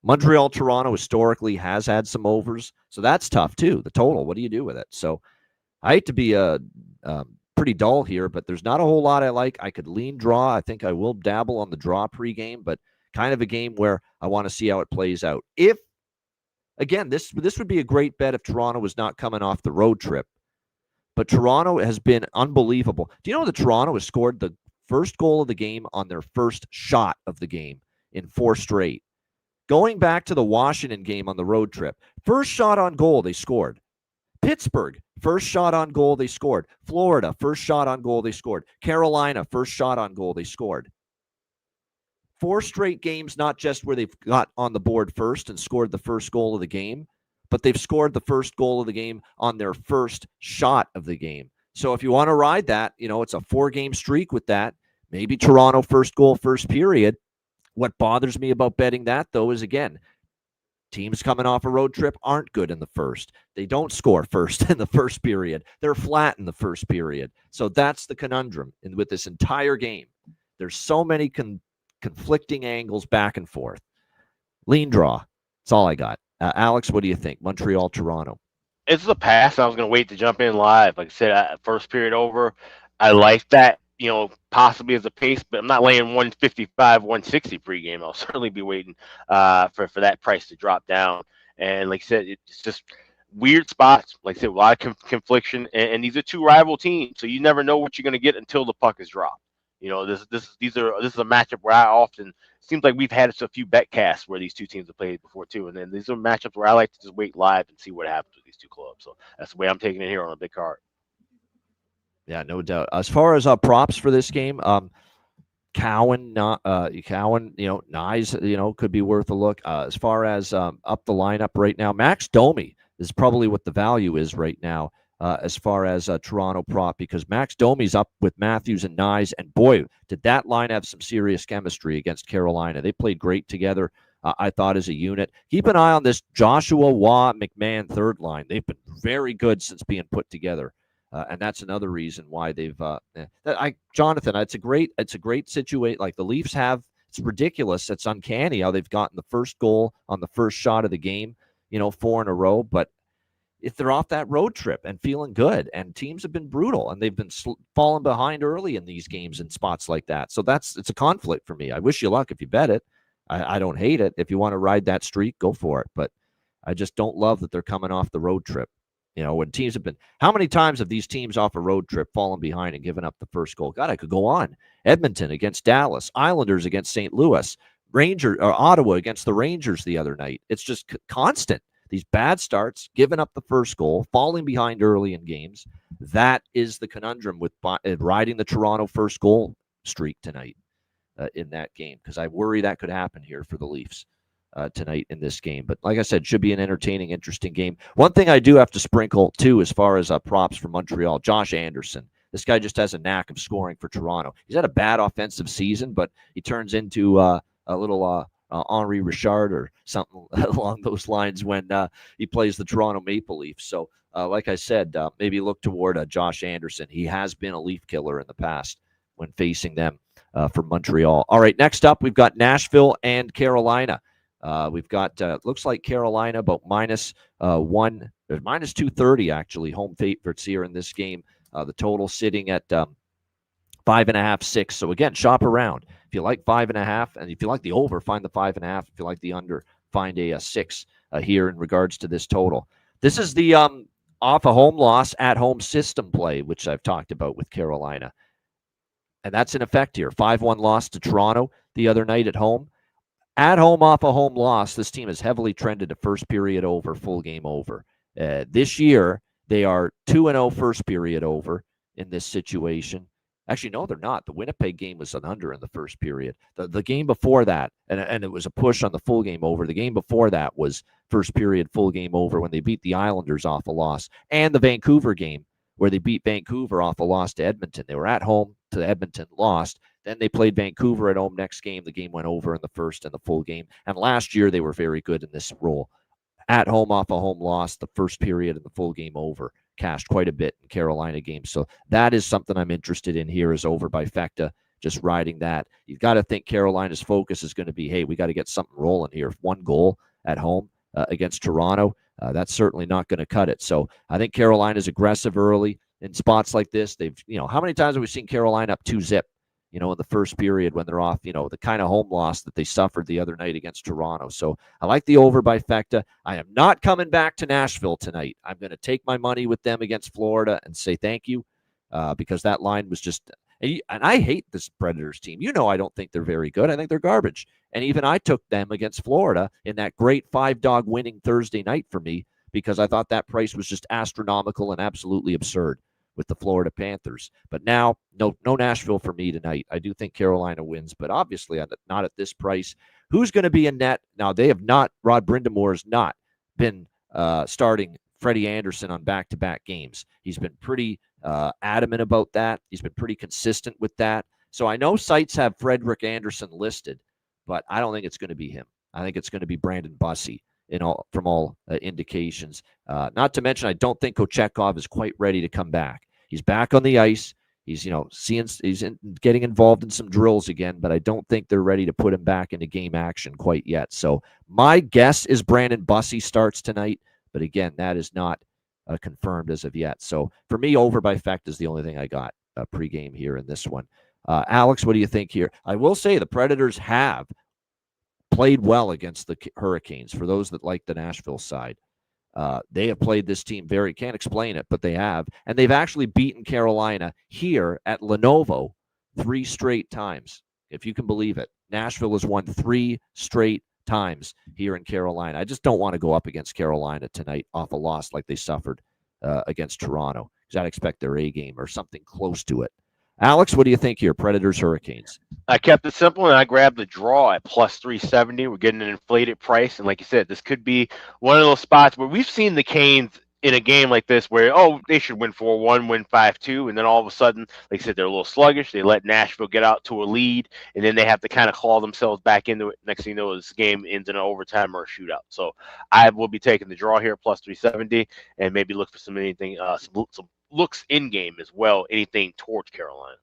Montreal, Toronto historically has had some overs, so that's tough too. The total, what do you do with it? So I hate to be pretty dull here, but there's not a whole lot I like. I could lean draw. I think I will dabble on the draw pregame, but kind of a game where I want to see how it plays out. Again, this would be a great bet if Toronto was not coming off the road trip. But Toronto has been unbelievable. Do you know that Toronto has scored the first goal of the game on their first shot of the game in 4 straight? Going back to the Washington game on the road trip, first shot on goal, they scored. Pittsburgh, first shot on goal, they scored. Florida, first shot on goal, they scored. Carolina, first shot on goal, they scored. 4 straight games, not just where they've got on the board first and scored the first goal of the game, but they've scored the first goal of the game on their first shot of the game. So if you want to ride that, it's a 4-game streak with that. Maybe Toronto first goal, first period. What bothers me about betting that, though, is, again, teams coming off a road trip aren't good in the first. They don't score first in the first period. They're flat in the first period. So that's the conundrum with this entire game. There's so many conflicting angles back and forth. Lean draw. That's all I got. Alex, what do you think? Montreal, Toronto. It's a pass. I was going to wait to jump in live. Like I said, first period over. I like that, possibly as a pace, but I'm not laying 155, 160 pregame. I'll certainly be waiting for that price to drop down. And like I said, it's just weird spots. Like I said, a lot of confliction. And these are 2 rival teams, so you never know what you're going to get until the puck is dropped. This is a matchup where I often seems like we've had a few bet casts where these 2 teams have played before too, and then these are matchups where I like to just wait live and see what happens with these 2 clubs. So that's the way I'm taking it here on a big card. Yeah, no doubt. As far as props for this game, Cowan, Nyes, could be worth a look. As far as up the lineup right now, Max Domi is probably what the value is right now. As far as Toronto prop, because Max Domi's up with Matthews and Nyes, and boy, did that line have some serious chemistry against Carolina. They played great together, I thought, as a unit. Keep an eye on this Joshua Waugh McMahon third line. They've been very good since being put together, and that's another reason why they've. Jonathan, it's a great situation. Like the Leafs have, it's ridiculous. It's uncanny how they've gotten the first goal on the first shot of the game, 4 in a row, but if they're off that road trip and feeling good, and teams have been brutal and they've been falling behind early in these games in spots like that. So it's a conflict for me. I wish you luck if you bet it. I don't hate it. If you want to ride that streak, go for it. But I just don't love that they're coming off the road trip. When teams have been, how many times have these teams off a road trip fallen behind and given up the first goal? God, I could go on. Edmonton against Dallas, Islanders against St. Louis, Ottawa against the Rangers the other night. It's just constant. These bad starts, giving up the first goal, falling behind early in games. That is the conundrum with riding the Toronto first goal streak tonight in that game, because I worry that could happen here for the Leafs tonight in this game. But like I said, should be an entertaining, interesting game. One thing I do have to sprinkle, too, as far as props for Montreal, Josh Anderson. This guy just has a knack of scoring for Toronto. He's had a bad offensive season, but he turns into a little Henri Richard or something along those lines when he plays the Toronto Maple Leafs. So, like I said, maybe look toward Josh Anderson. He has been a Leaf killer in the past when facing them from Montreal. All right, next up, we've got Nashville and Carolina. We've got, looks like Carolina about minus 230, actually, home favorites here in this game. The total sitting at 5.5, 6. So again, shop around. If you like 5.5, and if you like the over, find the 5.5. If you like the under, find a 6 here in regards to this total. This is the off a home loss at home system play, which I've talked about with Carolina. And that's in effect here. 5-1 loss to Toronto the other night at home. At home, off a home loss, this team has heavily trended to first period over, full game over. This year, they are 2-0 first period over in this situation. Actually, no, they're not. The Winnipeg game was an under in the first period. The game before that, and it was a push on the full game over. The game before that was first period, full game over when they beat the Islanders off a loss. And the Vancouver game where they beat Vancouver off a loss to Edmonton. They were at home to Edmonton, lost. Then they played Vancouver at home next game. The game went over in the first and the full game. And last year, they were very good in this role. At home, off a home loss, the first period and the full game over. Cashed quite a bit in Carolina games. So that is something I'm interested in here is over by Fecta, just riding that. You've got to think Carolina's focus is going to be, hey, we got to get something rolling here. If one goal at home against Toronto, that's certainly not going to cut it. So I think Carolina's aggressive early in spots like this. They've, how many times have we seen Carolina up 2-0? In the first period when they're off, the kind of home loss that they suffered the other night against Toronto. So I like the over by Fecta. I am not coming back to Nashville tonight. I'm going to take my money with them against Florida and say thank you because that line was just – and I hate this Predators team. I don't think they're very good. I think they're garbage. And even I took them against Florida in that great 5-dog winning Thursday night for me because I thought that price was just astronomical and absolutely absurd with the Florida Panthers. But now, no Nashville for me tonight. I do think Carolina wins, but obviously not at this price. Who's going to be in net? Now, they have not, Rod Brind'Amour has not been starting Freddie Anderson on back-to-back games. He's been pretty adamant about that. He's been pretty consistent with that. So I know sites have Frederik Anderson listed, but I don't think it's going to be him. I think it's going to be Brandon Bussey. From all indications. Not to mention, I don't think Kochetkov is quite ready to come back. He's back on the ice. He's, getting involved in some drills again, but I don't think they're ready to put him back into game action quite yet. So my guess is Brandon Bussey starts tonight, but again, that is not confirmed as of yet. So for me, over by Fecta is the only thing I got pregame here in this one. Alex, what do you think here? I will say the Predators have played well against the Hurricanes. For those that like the Nashville side, they have played this team can't explain it, but they have. And they've actually beaten Carolina here at Lenovo 3 straight times, if you can believe it. Nashville has won 3 straight times here in Carolina. I just don't want to go up against Carolina tonight off a loss like they suffered against Toronto, because I'd expect their A game or something close to it. Alex, what do you think here? Predators, Hurricanes. I kept it simple, and I grabbed the draw at plus 370. We're getting an inflated price, and like you said, this could be one of those spots where we've seen the Canes in a game like this where, they should win 4-1, win 5-2, and then all of a sudden, like I said, they're a little sluggish. They let Nashville get out to a lead, and then they have to kind of claw themselves back into it. Next thing you know, this game ends in an overtime or a shootout. So I will be taking the draw here, plus 370, and maybe look for some looks in game as well, anything towards Carolina.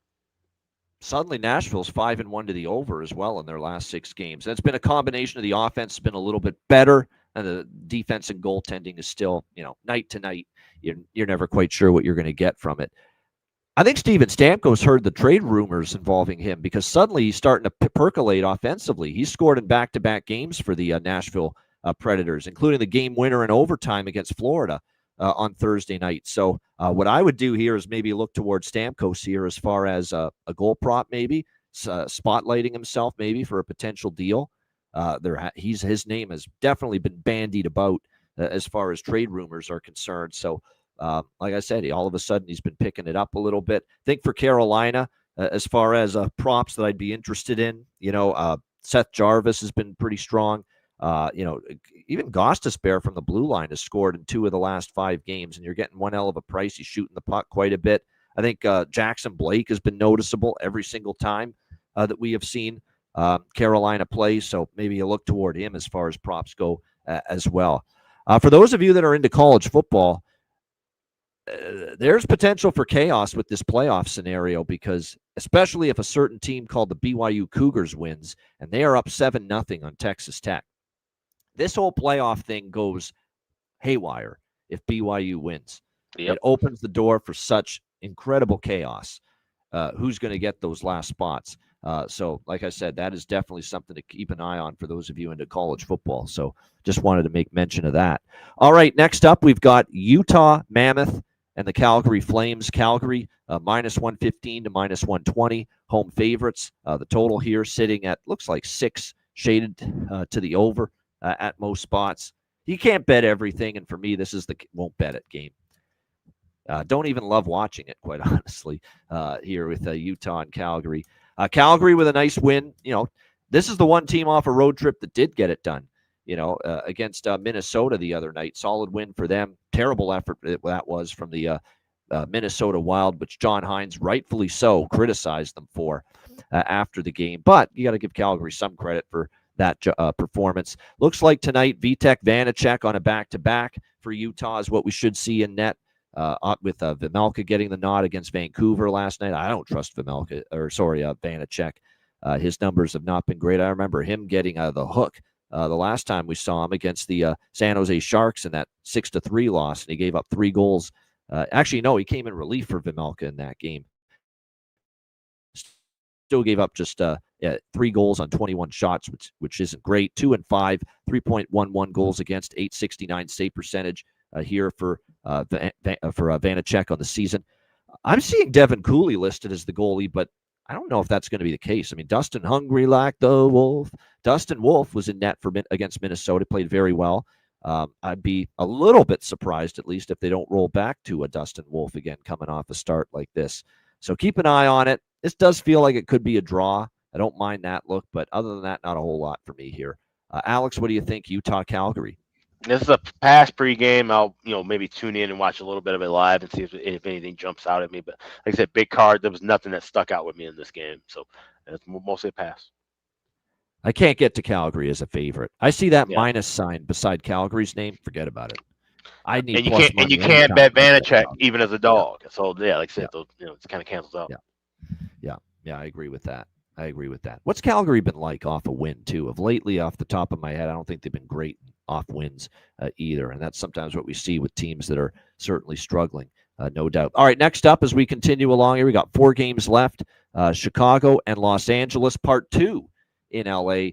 Suddenly, Nashville's 5-1 to the over as well in their last 6 games. That's been a combination of the offense has been a little bit better, and the defense and goaltending is still, night to night. You're never quite sure what you're going to get from it. I think Steven Stamkos heard the trade rumors involving him because suddenly he's starting to percolate offensively. He scored in back-to-back games for the Nashville Predators, including the game winner in overtime against Florida on Thursday night. So what I would do here is maybe look towards Stamkos here as far as a goal prop, maybe spotlighting himself maybe for a potential deal. His name has definitely been bandied about as far as trade rumors are concerned. So like I said, all of a sudden he's been picking it up a little bit. I think for Carolina, as far as props that I'd be interested in, Seth Jarvis has been pretty strong. Even Gostisbehere from the blue line has scored in 2 of the last 5 games, and you're getting one hell of a price. He's shooting the puck quite a bit. I think Jackson Blake has been noticeable every single time that we have seen Carolina plays, so maybe you look toward him as far as props go as well. For those of you that are into college football, there's potential for chaos with this playoff scenario, because especially if a certain team called the BYU Cougars wins and they are up 7-0 on Texas Tech, this whole playoff thing goes haywire if BYU wins. Yep. It opens the door for such incredible chaos. Who's going to get those last spots? So, like I said, that is definitely something to keep an eye on for those of you into college football. So just wanted to make mention of that. All right, next up, we've got Utah Mammoth and the Calgary Flames. Calgary, minus 115 to minus 120, home favorites. The total here sitting at, looks like 6, shaded to the over at most spots. You can't bet everything, and for me, this is the won't bet it game. Don't even love watching it, quite honestly, here with Utah and Calgary. Calgary with a nice win. This is the one team off a road trip that did get it done, against Minnesota the other night. Solid win for them. Terrible effort that was from the Minnesota Wild, which John Hines, rightfully so, criticized them for after the game. But you got to give Calgary some credit for that performance. Looks like tonight, Vitek Vanacek on a back-to-back for Utah is what we should see in net. With Vejmelka getting the nod against Vancouver last night. I don't trust Vanacek. His numbers have not been great. I remember him getting the hook the last time we saw him against the San Jose Sharks in that 6-3 loss, and he gave up 3 goals. Actually, no, he came in relief for Vejmelka in that game. Still gave up just 3 goals on 21 shots, which isn't great. 2-5, 3.11 goals against, .869 save percentage here for Vanacek on the season. I'm seeing Devin Cooley listed as the goalie, but I don't know if that's going to be the case. I mean, Dustin Hungry like the Wolf. Dustin Wolf was in net against Minnesota, played very well. I'd be a little bit surprised, at least, if they don't roll back to a Dustin Wolf again coming off a start like this. So keep an eye on it. This does feel like it could be a draw. I don't mind that look, but other than that, not a whole lot for me here. Alex, what do you think? Utah, Calgary. This is a past pregame. I'll maybe tune in and watch a little bit of it live and see if anything jumps out at me. But like I said, big card. There was nothing that stuck out with me in this game, so it's mostly a pass. I can't get to Calgary as a favorite. I see that minus sign beside Calgary's name. Forget about it. I need and you can't bet Vanacek even as a dog. Yeah. So like I said, it's kind of cancels out. Yeah. I agree with that. What's Calgary been like off a win too? Of lately, off the top of my head, I don't think they've been great off wins either, and that's sometimes what we see with teams that are certainly struggling, no doubt. All right, next up as we continue along here, we got 4 games left. Chicago and Los Angeles, part 2 in LA.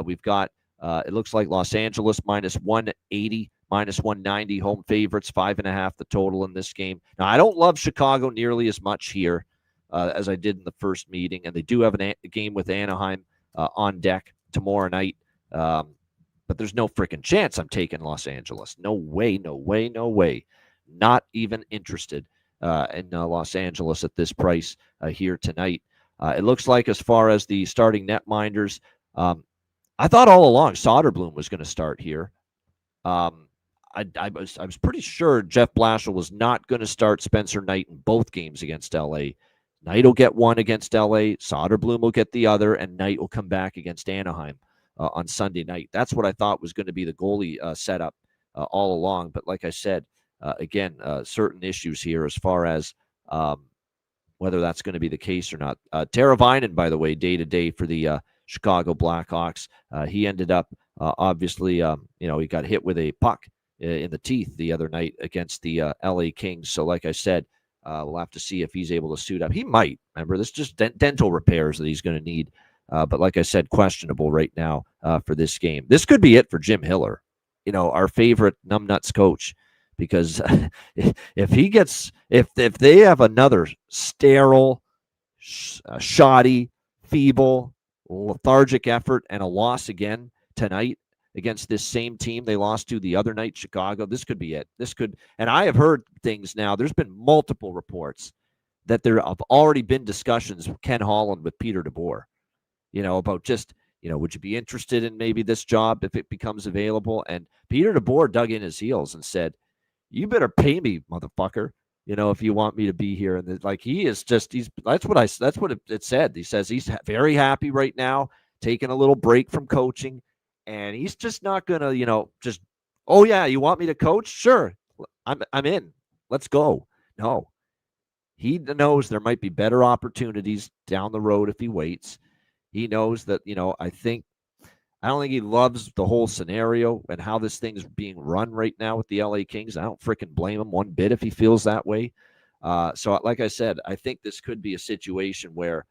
We've got it looks like Los Angeles minus 180, minus 190 home favorites, 5.5 the total in this game. Now, I don't love Chicago nearly as much here as I did in the first meeting, and they do have a game with Anaheim on deck tomorrow night. But there's no freaking chance I'm taking Los Angeles. No way. Not even interested in Los Angeles at this price here tonight. It looks like as far as the starting netminders, I thought all along Soderblom was going to start here. I was pretty sure Jeff Blashill was not going to start Spencer Knight in both games against LA. Knight will get one against LA, Soderblom will get the other, and Knight will come back against Anaheim on Sunday night. That's what I thought was going to be the goalie setup all along. But like I said, again, certain issues here as far as whether that's going to be the case or not. Teravainen, by the way, day-to-day for the Chicago Blackhawks. He ended up, obviously, he got hit with a puck in the teeth the other night against the LA Kings. So like I said, we'll have to see if he's able to suit up. He might. Remember, this is just dental repairs that he's going to need. But like I said, questionable right now for this game. This could be it for Jim Hiller, our favorite numbnuts coach, because if they have another sterile, shoddy, feeble, lethargic effort and a loss again tonight against this same team they lost to the other night, Chicago, this could be it. And I have heard things now. There's been multiple reports that there have already been discussions with Ken Holland with Peter DeBoer, about just, would you be interested in maybe this job if it becomes available? And Peter DeBoer dug in his heels and said, you better pay me, motherfucker, if you want me to be here. And that's what it said. He says he's very happy right now taking a little break from coaching, and he's just not going to, just, oh, yeah, you want me to coach? Sure, I'm in. Let's go. No. He knows there might be better opportunities down the road if he waits. He knows that, I don't think he loves the whole scenario and how this thing's being run right now with the LA Kings. I don't freaking blame him one bit if he feels that way. So, like I said, I think this could be a situation where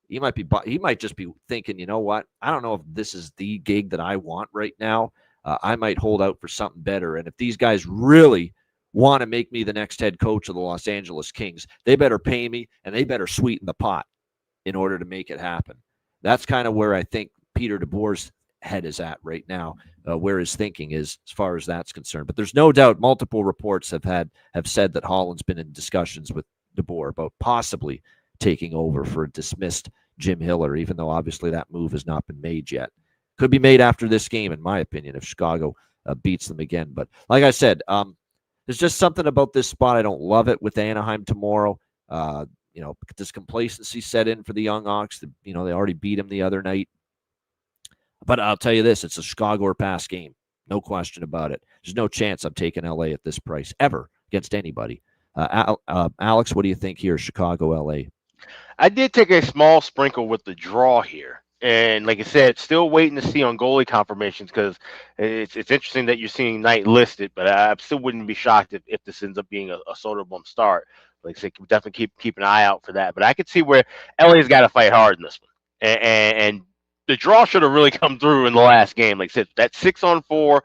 he might just be thinking, you know what? I don't know if this is the gig that I want right now. I might hold out for something better. And if these guys really want to make me the next head coach of the Los Angeles Kings, they better pay me and they better sweeten the pot in order to make it happen. That's kind of where I think Peter DeBoer's head is at right now, where his thinking is as far as that's concerned. But there's no doubt multiple reports have said that Holland's been in discussions with DeBoer about possibly taking over for a dismissed Jim Hiller, even though obviously that move has not been made yet. Could be made after this game, in my opinion, if Chicago beats them again. But like I said, there's just something about this spot. I don't love it with Anaheim tomorrow. This complacency set in for the Young Ox. They already beat him the other night. But I'll tell you this, it's a Chicago or pass game. No question about it. There's no chance I'm taking LA at this price ever against anybody. Alex, what do you think here, Chicago, LA? I did take a small sprinkle with the draw here. And like I said, still waiting to see on goalie confirmations because it's interesting that you're seeing Knight listed, but I still wouldn't be shocked if this ends up being a Soderblom start. Like I said, definitely keep an eye out for that. But I could see where LA's got to fight hard in this one. And the draw should have really come through in the last game. Like I said, that 6-on-4,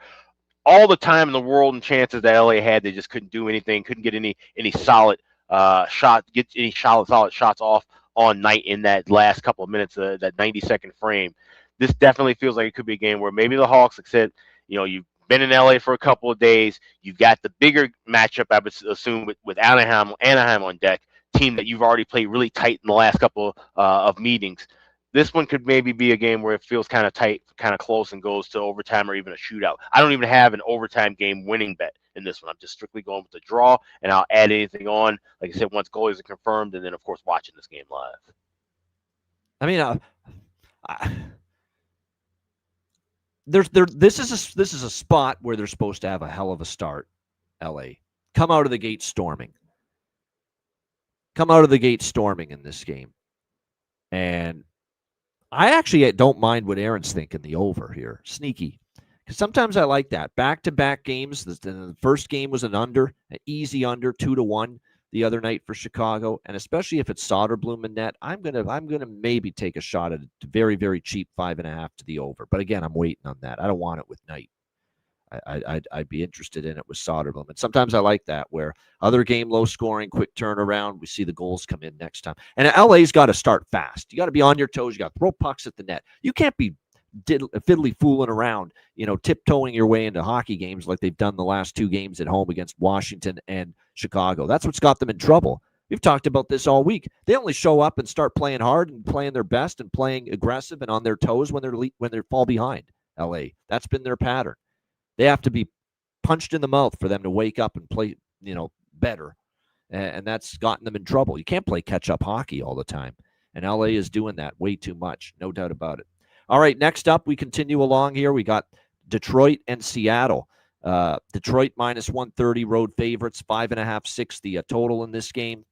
all the time in the world and chances that LA had, they just couldn't do anything, couldn't get any solid solid shots off on Knight in that last couple of minutes, that 90-second frame. This definitely feels like it could be a game where maybe the Hawks, like I said, you've been in LA for a couple of days. You've got the bigger matchup, I would assume, with Anaheim on deck, team that you've already played really tight in the last couple of meetings. This one could maybe be a game where it feels kind of tight, kind of close, and goes to overtime or even a shootout. I don't even have an overtime game winning bet in this one. I'm just strictly going with the draw, and I'll add anything on, like I said, once goalies are confirmed, and then, of course, watching this game live. I mean, this is a spot where they're supposed to have a hell of a start. LA, come out of the gate storming. Come out of the gate storming in this game, and I actually don't mind what Aaron's thinking, the over here. Sneaky. Because sometimes I like that. Back-to-back games. The first game was an easy under, 2-1 the other night for Chicago. And especially if it's Soderblom and net, I'm gonna maybe take a shot at a very, very cheap 5.5 to the over. But again, I'm waiting on that. I don't want it with Knight. I'd be interested in it with Soderblom. And sometimes I like that, where other game, low scoring, quick turnaround, we see the goals come in next time. And LA's got to start fast. You got to be on your toes. You got to throw pucks at the net. You can't be fiddly fooling around, tiptoeing your way into hockey games like they've done the last two games at home against Washington and Chicago. That's what's got them in trouble. We've talked about this all week. They only show up and start playing hard and playing their best and playing aggressive and on their toes when they fall behind. LA, that's been their pattern. They have to be punched in the mouth for them to wake up and play, better. And that's gotten them in trouble. You can't play catch-up hockey all the time. And LA is doing that way too much. No doubt about it. All right, next up, we continue along here. We got Detroit and Seattle. Detroit minus 130 road favorites, 5.5, 6 the total in this game.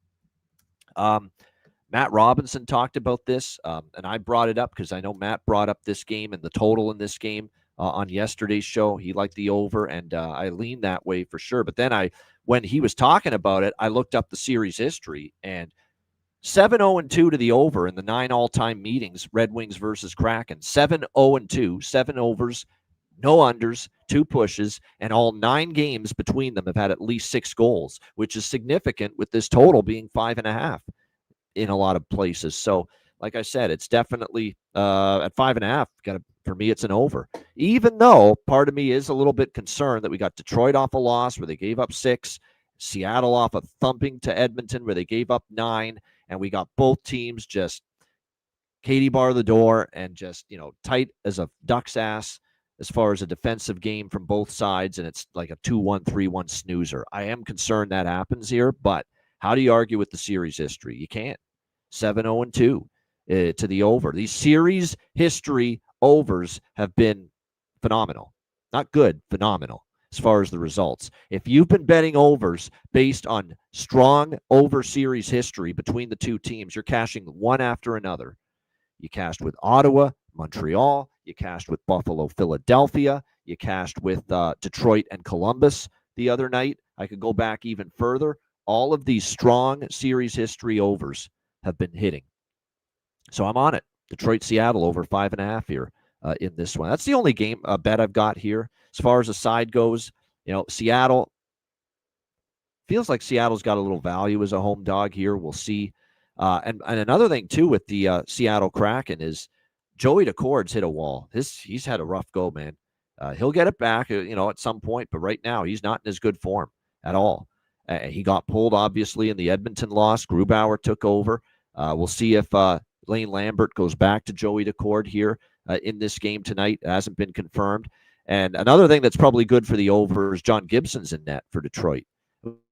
Matt Robinson talked about this, and I brought it up because I know Matt brought up this game and the total in this game. On yesterday's show, he liked the over, and I leaned that way for sure. But then when he was talking about it, I looked up the series history, and 7-0-2 to the over in the 9 all-time meetings, Red Wings versus Kraken. 7-0-2, 7 overs, no unders, 2 pushes, and all 9 games between them have had at least 6 goals, which is significant with this total being 5.5 in a lot of places. So, like I said, it's definitely at 5.5. For me, it's an over. Even though part of me is a little bit concerned that we got Detroit off a loss where they gave up 6, Seattle off a thumping to Edmonton where they gave up 9, and we got both teams just Katie bar the door and just tight as a duck's ass as far as a defensive game from both sides, and it's like a 2-1, 3-1 snoozer. I am concerned that happens here, but how do you argue with the series history? You can't. 7-0-2. To the over. The series history overs have been phenomenal. Not good, phenomenal as far as the results. If you've been betting overs based on strong over series history between the two teams, you're cashing one after another. You cashed with Ottawa, Montreal. You cashed with Buffalo, Philadelphia. You cashed with Detroit and Columbus the other night. I could go back even further. All of these strong series history overs have been hitting. So I'm on it. Detroit, Seattle over 5.5 here in this one. That's the only game bet I've got here. As far as the side goes, Seattle feels like Seattle's got a little value as a home dog here. We'll see. And another thing, too, with the Seattle Kraken is Joey Decord's hit a wall. He's had a rough go, man. He'll get it back, at some point. But right now, he's not in his good form at all. He got pulled, obviously, in the Edmonton loss. Grubauer took over. We'll see if Lane Lambert goes back to Joey Decord here in this game tonight. It hasn't been confirmed. And another thing that's probably good for the over is John Gibson's in net for Detroit.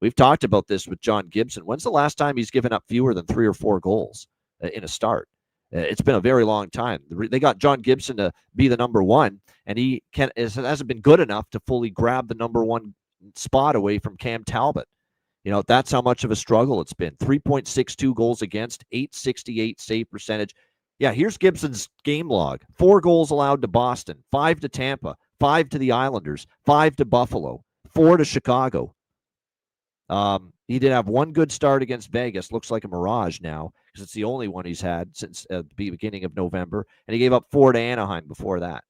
We've talked about this with John Gibson. When's the last time he's given up fewer than 3 or 4 goals in a start? It's been a very long time. They got John Gibson to be the number one, and he hasn't been good enough to fully grab the number one spot away from Cam Talbot. That's how much of a struggle it's been. 3.62 goals against, .868 save percentage. Yeah, here's Gibson's game log. 4 goals allowed to Boston, 5 to Tampa, 5 to the Islanders, 5 to Buffalo, 4 to Chicago. He did have one good start against Vegas. Looks like a mirage now because it's the only one he's had since the beginning of November. And he gave up 4 to Anaheim before that.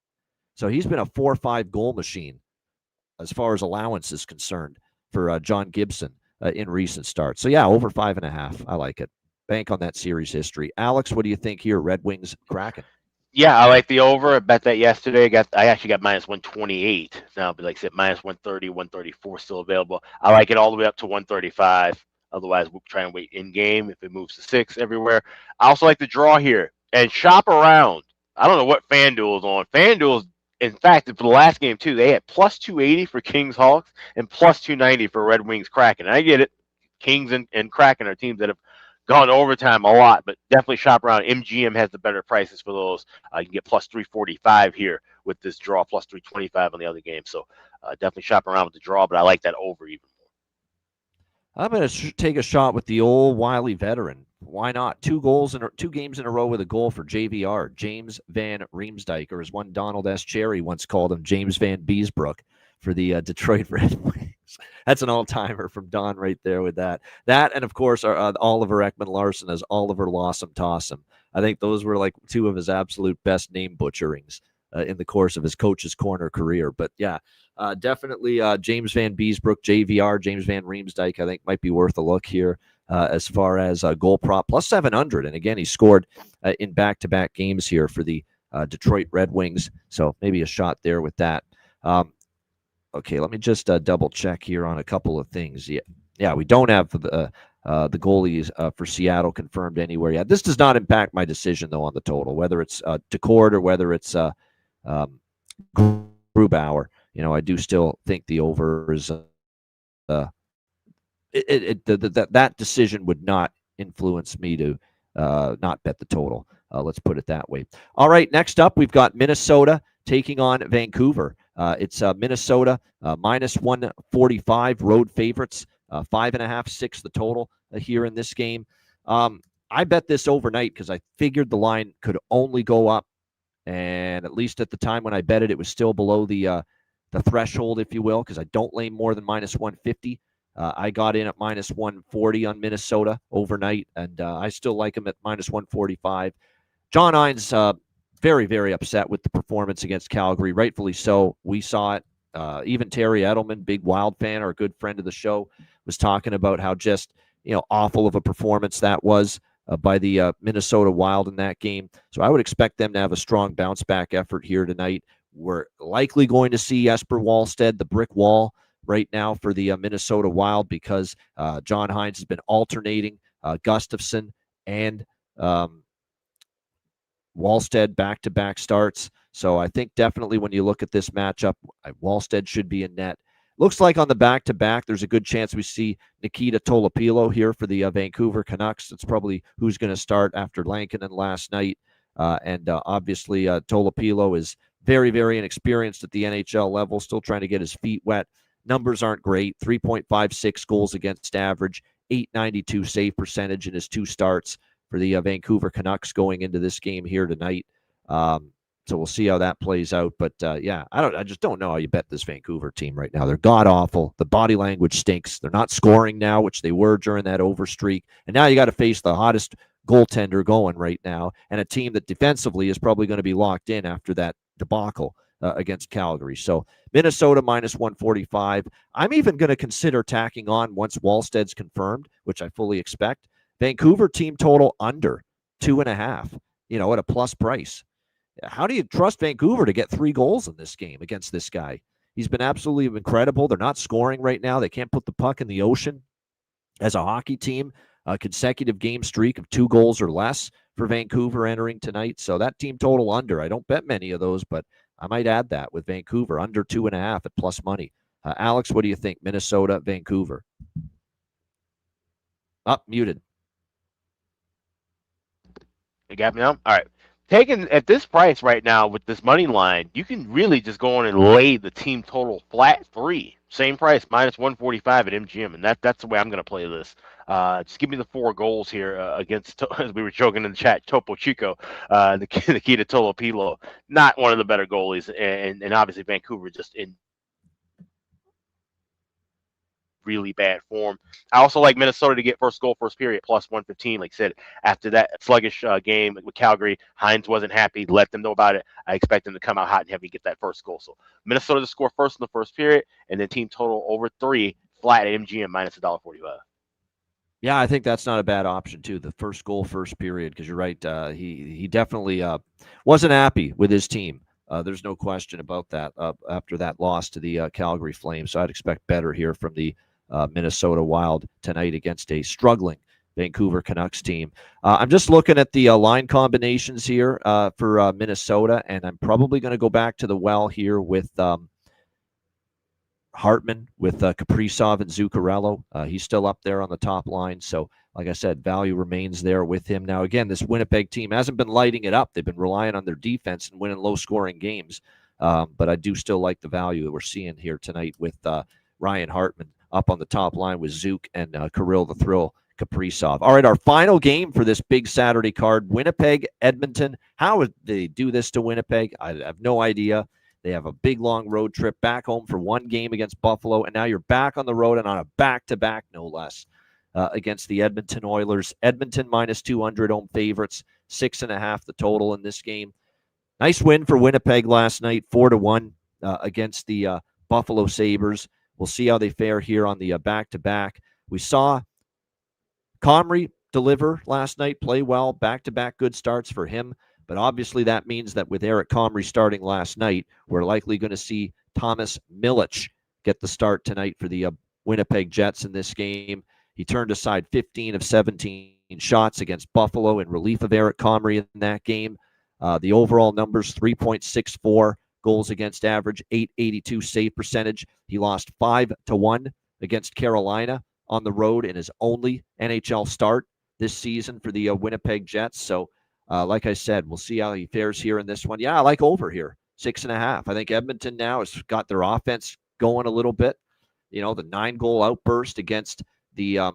So he's been a 4-5 goal machine as far as allowance is concerned for John Gibson in recent starts. So, yeah, over 5.5. I like it. Bank on that series history. Alex, what do you think here? Red Wings, Kraken. Yeah, I like the over. I bet that yesterday. I actually got minus 128. Now, but like I said, minus 130, 134 still available. I like it all the way up to 135. Otherwise, we'll try and wait in game if it moves to 6 everywhere. I also like the draw here and shop around. I don't know what FanDuel's on. FanDuel's, in fact, for the last game too, they had plus 280 for Kings Hawks and plus 290 for Red Wings Kraken. And I get it. Kings and Kraken are teams that have gone overtime a lot, but definitely shop around. MGM has the better prices for those. You can get plus 345 here with this draw, plus 325 on the other game. So definitely shop around with the draw, but I like that over even more. I'm going to take a shot with the old wily veteran. Why not? 2 games in a row with a goal for JVR, James Van Riemsdyk, or as one Donald S. Cherry once called him, James Van Beesbrook for the Detroit Red Wings. That's an all-timer from Don right there with that. That, and of course, Oliver Ekman-Larsson as Oliver Lawsome Tossum. I think those were like 2 of his absolute best name butcherings in the course of his coach's corner career. But yeah, definitely James Van Beesbrook, JVR, James Van Riemsdyk, I think might be worth a look here as far as goal prop, plus 700. And again, he scored in back-to-back games here for the Detroit Red Wings. So maybe a shot there with that. Okay, let me just double check here on a couple of things. Yeah, we don't have the goalies for Seattle confirmed anywhere yet. This does not impact my decision, though, on the total, whether it's Decord or whether it's Grubauer. I do still think the over is that decision would not influence me to not bet the total. Let's put it that way. All right, next up, we've got Minnesota taking on Vancouver. It's Minnesota minus 145 road favorites, 5.5, 6 the total here in this game. I bet this overnight because I figured the line could only go up, and at least at the time when I bet it, it was still below the threshold, if you will, because I don't lay more than minus 150. I got in at minus 140 on Minnesota overnight, and I still like them at minus 145. John Hines, very, very upset with the performance against Calgary. Rightfully so. We saw it. Even Terry Edelman, big Wild fan, our good friend of the show, was talking about how just awful of a performance that was by the Minnesota Wild in that game. So I would expect them to have a strong bounce back effort here tonight. We're likely going to see Jesper Wallstedt, the brick wall, right now for the Minnesota Wild because John Hines has been alternating Gustafsson and Wallstedt back-to-back starts. So I think definitely when you look at this matchup, Wallstedt should be in net. Looks like on the back-to-back, there's a good chance we see Nikita Tolopilo here for the Vancouver Canucks. That's probably who's going to start after Lankinen last night. And obviously, Tolopilo is very, very inexperienced at the NHL level, still trying to get his feet wet. Numbers aren't great. 3.56 goals against average, 892 save percentage in his 2 starts for the Vancouver Canucks going into this game here tonight. So we'll see how that plays out. But I just don't know how you bet this Vancouver team right now. They're god awful. The body language stinks. They're not scoring now, which they were during that over streak. And now you got to face the hottest goaltender going right now, and a team that defensively is probably going to be locked in after that debacle against Calgary. So Minnesota minus 145. I'm even going to consider tacking on, once Wallsted's confirmed, which I fully expect, Vancouver team total under 2.5, at a plus price. How do you trust Vancouver to get 3 goals in this game against this guy? He's been absolutely incredible. They're not scoring right now. They can't put the puck in the ocean. As a hockey team, a consecutive game streak of 2 goals or less for Vancouver entering tonight. So that team total under. I don't bet many of those, but I might add that with Vancouver under 2.5 at plus money. Alex, what do you think? Minnesota, Vancouver. Muted. You got me now? All right. Taking at this price right now with this money line, you can really just go on and lay the team total flat 3. Same price, minus 145 at MGM, and that's the way I'm going to play this. Just give me the 4 goals here against, as we were joking in the chat, Topo Chico, the key to Tolopilo. Not one of the better goalies, and obviously Vancouver just in really bad form. I also like Minnesota to get first goal, first period, plus 115. Like I said, after that sluggish game with Calgary, Hines wasn't happy. Let them know about it. I expect them to come out hot and heavy and get that first goal. So Minnesota to score first in the first period, and then team total over 3, flat at MGM minus $1.45. Yeah, I think that's not a bad option too. The first goal, first period, because you're right. He definitely wasn't happy with his team. There's no question about that after that loss to the Calgary Flames. So I'd expect better here from the Minnesota Wild tonight against a struggling Vancouver Canucks team. I'm just looking at the line combinations here for Minnesota, and I'm probably going to go back to the well here with Hartman, with Kaprizov and Zuccarello. He's still up there on the top line. So, like I said, value remains there with him. Now, again, this Winnipeg team hasn't been lighting it up. They've been relying on their defense and winning low-scoring games. But I do still like the value that we're seeing here tonight with Ryan Hartman up on the top line with Zook and Kirill the Thrill Kaprizov. All right, our final game for this big Saturday card, Winnipeg, Edmonton. How would they do this to Winnipeg? I have no idea. They have a big, long road trip back home for 1 game against Buffalo, and now you're back on the road and on a back-to-back, no less, against the Edmonton Oilers. Edmonton minus 200 home favorites, 6.5 the total in this game. Nice win for Winnipeg last night, 4-1 against the Buffalo Sabres. We'll see how they fare here on the back-to-back. We saw Comrie deliver last night, play well, back-to-back good starts for him. But obviously that means that with Eric Comrie starting last night, we're likely going to see Thomas Milic get the start tonight for the Winnipeg Jets in this game. He turned aside 15 of 17 shots against Buffalo in relief of Eric Comrie in that game. The overall numbers, 3.64 goals against average, 882 save percentage. He lost 5-1 against Carolina on the road in his only NHL start this season for the Winnipeg Jets. So, like I said, we'll see how he fares here in this one. Yeah, I like over here, 6.5. I think Edmonton now has got their offense going a little bit. The 9-goal outburst against the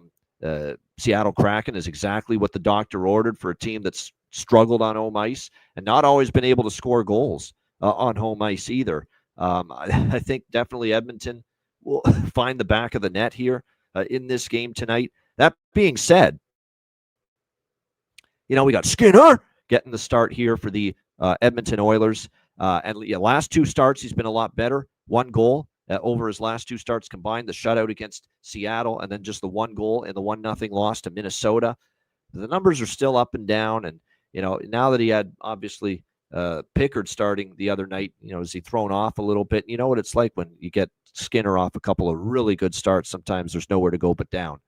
Seattle Kraken is exactly what the doctor ordered for a team that's struggled on home ice and not always been able to score goals on home ice either. I think definitely Edmonton will find the back of the net here in this game tonight. That being said, we got Skinner getting the start here for the Edmonton Oilers. Last 2 starts, he's been a lot better. 1 goal over his last 2 starts combined, the shutout against Seattle, and then just the 1 goal in the 1-0 loss to Minnesota. The numbers are still up and down, and now that he had obviously Pickard starting the other night, is he thrown off a little bit? You know what it's like when you get Skinner off a couple of really good starts. Sometimes there's nowhere to go but down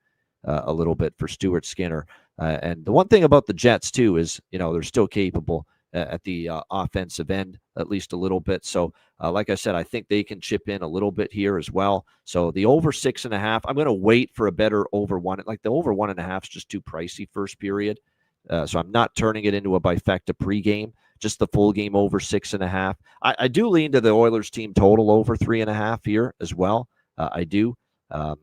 a little bit for Stuart Skinner. And the one thing about the Jets, too, is, they're still capable at the offensive end, at least a little bit. So, like I said, I think they can chip in a little bit here as well. So the over 6.5, I'm going to wait for a better over 1. Like the over 1.5 is just too pricey first period. So I'm not turning it into a bifecta pregame. Just the full game over 6.5. I do lean to the Oilers team total over 3.5 here as well. I do.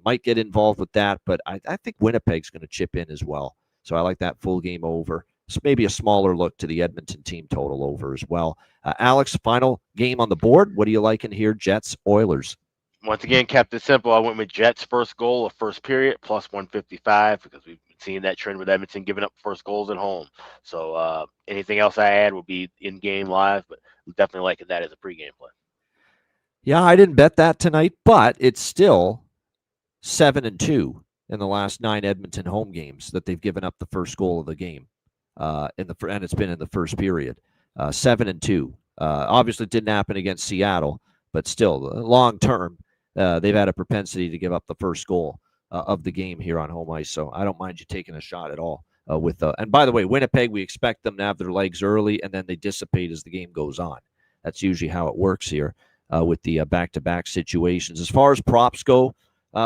Might get involved with that, but I think Winnipeg's going to chip in as well. So I like that full game over. So maybe a smaller look to the Edmonton team total over as well. Alex, final game on the board. What are you liking here? Jets, Oilers. Once again, kept it simple. I went with Jets first goal of first period plus 155 because we've been seeing that trend with Edmonton giving up first goals at home. So anything else I add will be in game live, but I'm definitely liking that as a pregame play. Yeah, I didn't bet that tonight, but it's still 7-2 in the last 9 Edmonton home games that they've given up the first goal of the game, and it's been in the first period. 7-2. Obviously, it didn't happen against Seattle, but still, long term, they've had a propensity to give up the first goal of the game here on home ice. So I don't mind you taking a shot at all with. And by the way, Winnipeg, we expect them to have their legs early, and then they dissipate as the game goes on. That's usually how it works here with the back-to-back situations. As far as props go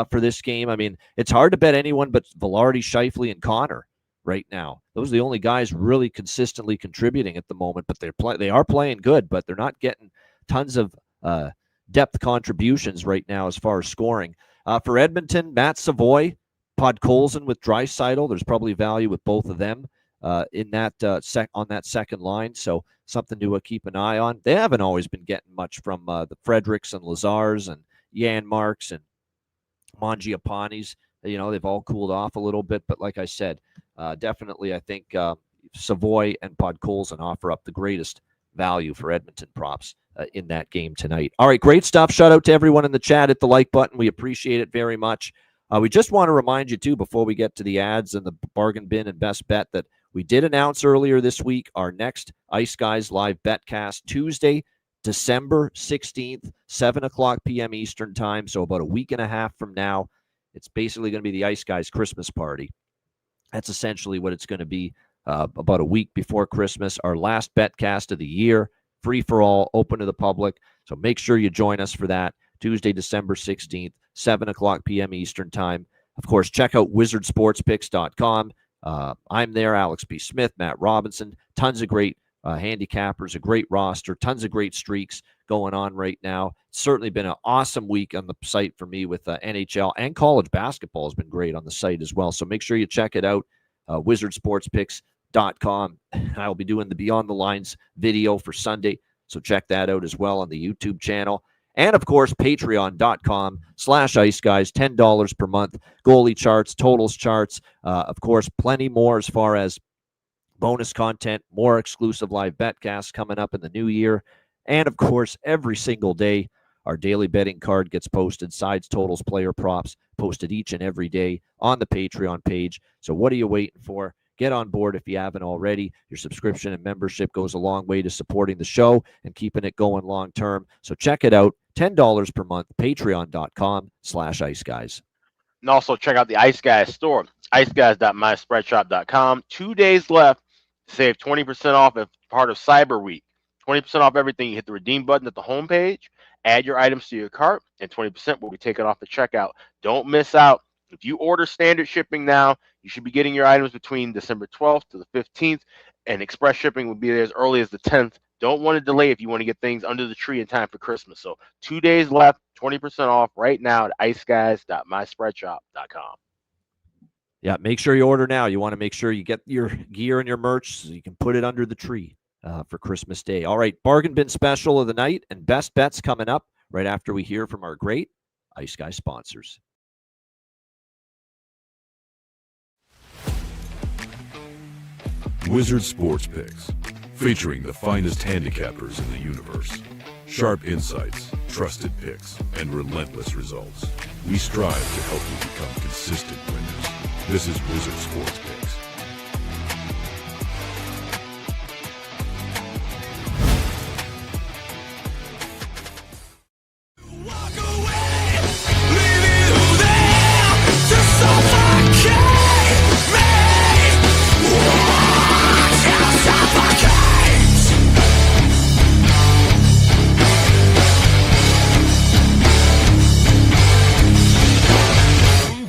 for this game, I mean, it's hard to bet anyone but Velarde, Scheifele, and Connor right now. Those are the only guys really consistently contributing at the moment, but they are playing good, but they're not getting tons of depth contributions right now as far as scoring. For Edmonton, Matt Savoy, Podkolzin with Draisaitl. There's probably value with both of them in that on that second line, so something to keep an eye on. They haven't always been getting much from the Fredericks and Lazars and Janmarks and Mangiapanis. You know, they've all cooled off a little bit, but like I said, definitely I think Savoy and Podkolzin offer up the greatest value for Edmonton props in that game tonight. All right, great stuff. Shout out to everyone in the chat. Hit the like button. We appreciate it very much. We just want to remind you, too, before we get to the ads and the bargain bin and best bet, that we did announce earlier this week our next Ice Guys live betcast Tuesday, December 16th, 7 o'clock p.m. Eastern time, so about a week and a half from now. It's basically going to be the Ice Guys Christmas party. That's essentially what it's going to be about a week before Christmas. Our last betcast of the year, free for all, open to the public. So make sure you join us for that Tuesday, December 16th, 7 o'clock p.m. Eastern time. Of course, check out wizardsportspicks.com. I'm there, Alex B. Smith, Matt Robinson, tons of great handicappers, a great roster, tons of great streaks going on right now. It's certainly been an awesome week on the site for me with NHL, and college basketball has been great on the site as well. So make sure you check it out, wizardsportspicks.com. I'll be doing the Beyond the Lines video for Sunday, so check that out as well on the YouTube channel. And, of course, patreon.com/Ice Guys, $10 per month. Goalie charts, totals charts. Of course, plenty more as far as bonus content, more exclusive live betcasts coming up in the new year. And, of course, every single day, our daily betting card gets posted. Sides, totals, player props, posted each and every day on the Patreon page. So what are you waiting for? Get on board if you haven't already. Your subscription and membership goes a long way to supporting the show and keeping it going long term. So check it out. $10 per month, patreon.com/Ice Guys. And also check out the Ice Guys store, iceguys.myspreadshop.com. 2 days left to save 20% off as part of Cyber Week. 20% off everything. You hit the redeem button at the homepage, add your items to your cart, and 20% will be taken off the checkout. Don't miss out. If you order standard shipping now, you should be getting your items between December 12th to the 15th, and express shipping will be there as early as the 10th. Don't want to delay if you want to get things under the tree in time for Christmas. So 2 days left, 20% off right now at iceguys.myspreadshop.com. Yeah, make sure you order now. You want to make sure you get your gear and your merch so you can put it under the tree for Christmas Day. All right, bargain bin special of the night and best bets coming up right after we hear from our great Ice Guys sponsors. Wizard Sports Picks, featuring the finest handicappers in the universe. Sharp insights, trusted picks, and relentless results. We strive to help you become consistent winners. This is Wizard Sports Picks.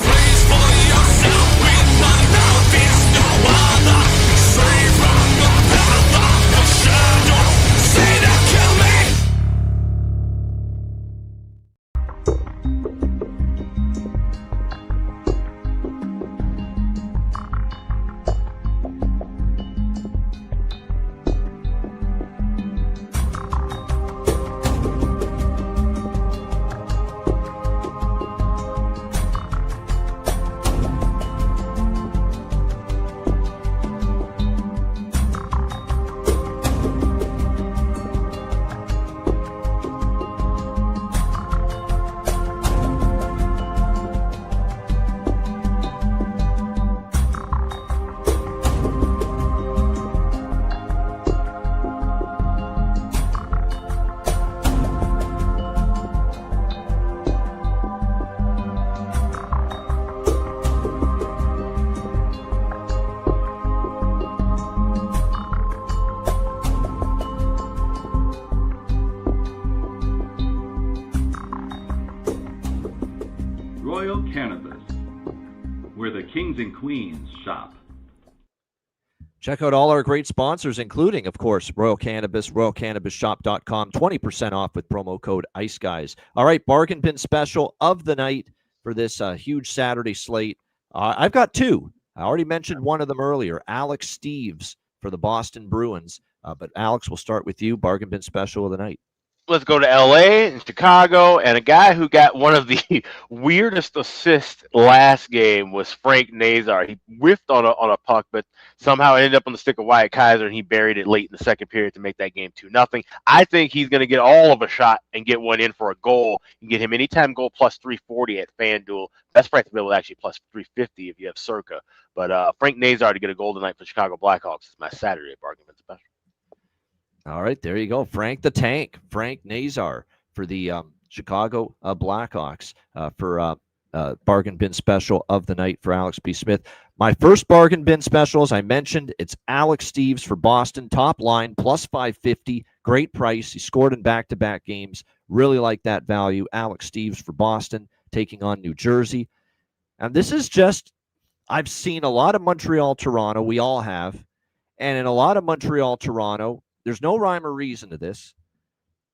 Please for yourself with my love is Royal Cannabis, where the kings and queens shop. Check out all our great sponsors, including, of course, Royal Cannabis, royalcannabisshop.com, 20% off with promo code Ice Guys. All right, bargain bin special of the night for this huge Saturday slate. I've got two. I already mentioned one of them earlier, Alex Steves for the Boston Bruins. But Alex, we'll start with you, bargain bin special of the night. Let's go to LA and Chicago, and a guy who got one of the weirdest assists last game was Frank Nazar. He whiffed on a puck, but somehow it ended up on the stick of Wyatt Kaiser, and he buried it late in the second period to make that game 2-0. I think he's going to get all of a shot and get one in for a goal. You can get him anytime goal plus 340 at FanDuel. Best price available actually plus 350 if you have Circa. But Frank Nazar to get a goal tonight for Chicago Blackhawks is my Saturday bargain bin special. All right, there you go. Frank the Tank, Frank Nazar for the Chicago Blackhawks for bargain bin special of the night for Alex B. Smith. My first bargain bin special, as I mentioned, it's Alex Steves for Boston. Top line, plus 550. Great price. He scored in back-to-back games. Really like that value. Alex Steves for Boston taking on New Jersey. And this is just, I've seen a lot of Montreal-Toronto. We all have. And in a lot of Montreal-Toronto, there's no rhyme or reason to this.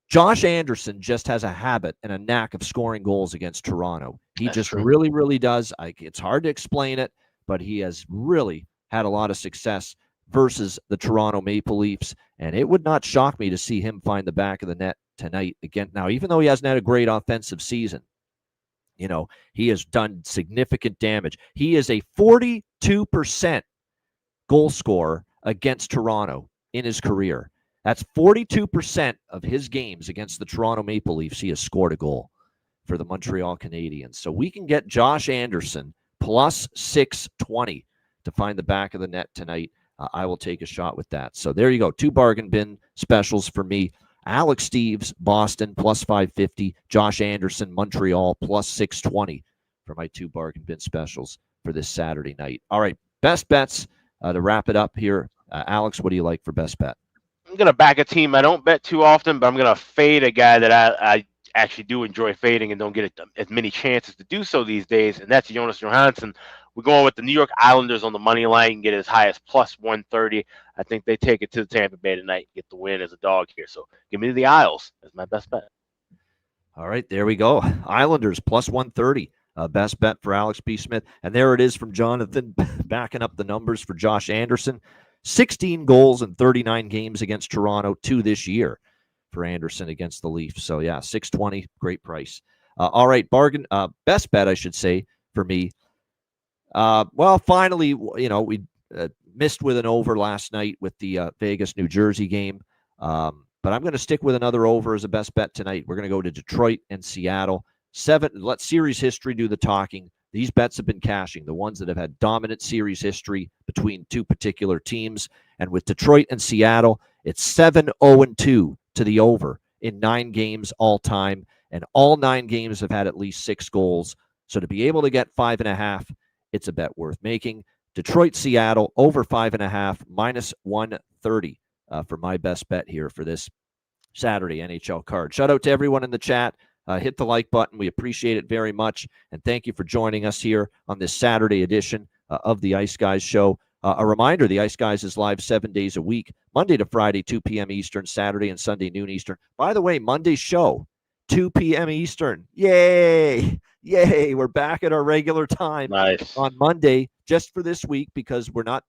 Josh Anderson just has a habit and a knack of scoring goals against Toronto. He That's just true. really, really does. It's hard to explain it, but he has really had a lot of success versus the Toronto Maple Leafs, and it would not shock me to see him find the back of the net tonight again. Now, even though he hasn't had a great offensive season, you know, he has done significant damage. He is a 42% goal scorer against Toronto in his career. That's 42% of his games against the Toronto Maple Leafs. He has scored a goal for the Montreal Canadiens. So we can get Josh Anderson plus 620 to find the back of the net tonight. I will take a shot with that. So there you go. Two bargain bin specials for me. Alex Steves, Boston, plus 550. Josh Anderson, Montreal, plus 620 for my two bargain bin specials for this Saturday night. All right, best bets to wrap it up here. Alex, what do you like for best bet? I'm going to back a team I don't bet too often, but I'm going to fade a guy that I actually do enjoy fading and don't get as many chances to do so these days, and that's Jonas Johansson. We're going with the New York Islanders on the money line and get as high as plus 130. I think they take it to the Tampa Bay tonight and get the win as a dog here. So give me the Isles as my best bet. All right, there we go. Islanders plus 130. Best bet for Alex B. Smith. And there it is from Jonathan backing up the numbers for Josh Anderson. 16 goals in 39 games against Toronto, 2 this year for Anderson against the Leafs. So, yeah, 620, great price. All right, bargain, best bet, I should say, for me. Well, finally, you know, we missed with an over last night with the Vegas-New Jersey game. But I'm going to stick with another over as a best bet tonight. We're going to go to Detroit and Seattle. Let series history do the talking. These bets have been cashing, the ones that have had dominant series history between two particular teams. And with Detroit and Seattle, it's 7-0-2 to the over in 9 games all time. And all 9 games have had at least 6 goals. So to be able to get 5.5, it's a bet worth making. Detroit, Seattle, over 5.5, minus 130 for my best bet here for this Saturday NHL card. Shout out to everyone in the chat. Hit the like button. We appreciate it very much. And thank you for joining us here on this Saturday edition of the Ice Guys show. A reminder, the Ice Guys is live 7 days a week, Monday to Friday, 2 p.m. Eastern, Saturday and Sunday, noon Eastern. By the way, Monday's show, 2 p.m. Eastern. Yay! Yay! We're back at our regular time on Monday just for this week because we're not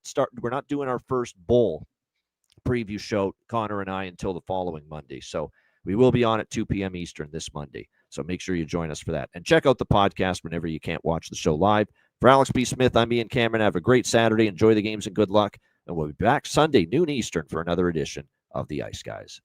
doing our first bowl preview show, Connor and I, until the following Monday. So we will be on at 2 p.m. Eastern this Monday. So make sure you join us for that. And check out the podcast whenever you can't watch the show live. For Alex B. Smith, I'm Ian Cameron. Have a great Saturday. Enjoy the games and good luck. And we'll be back Sunday, noon Eastern, for another edition of the Ice Guys.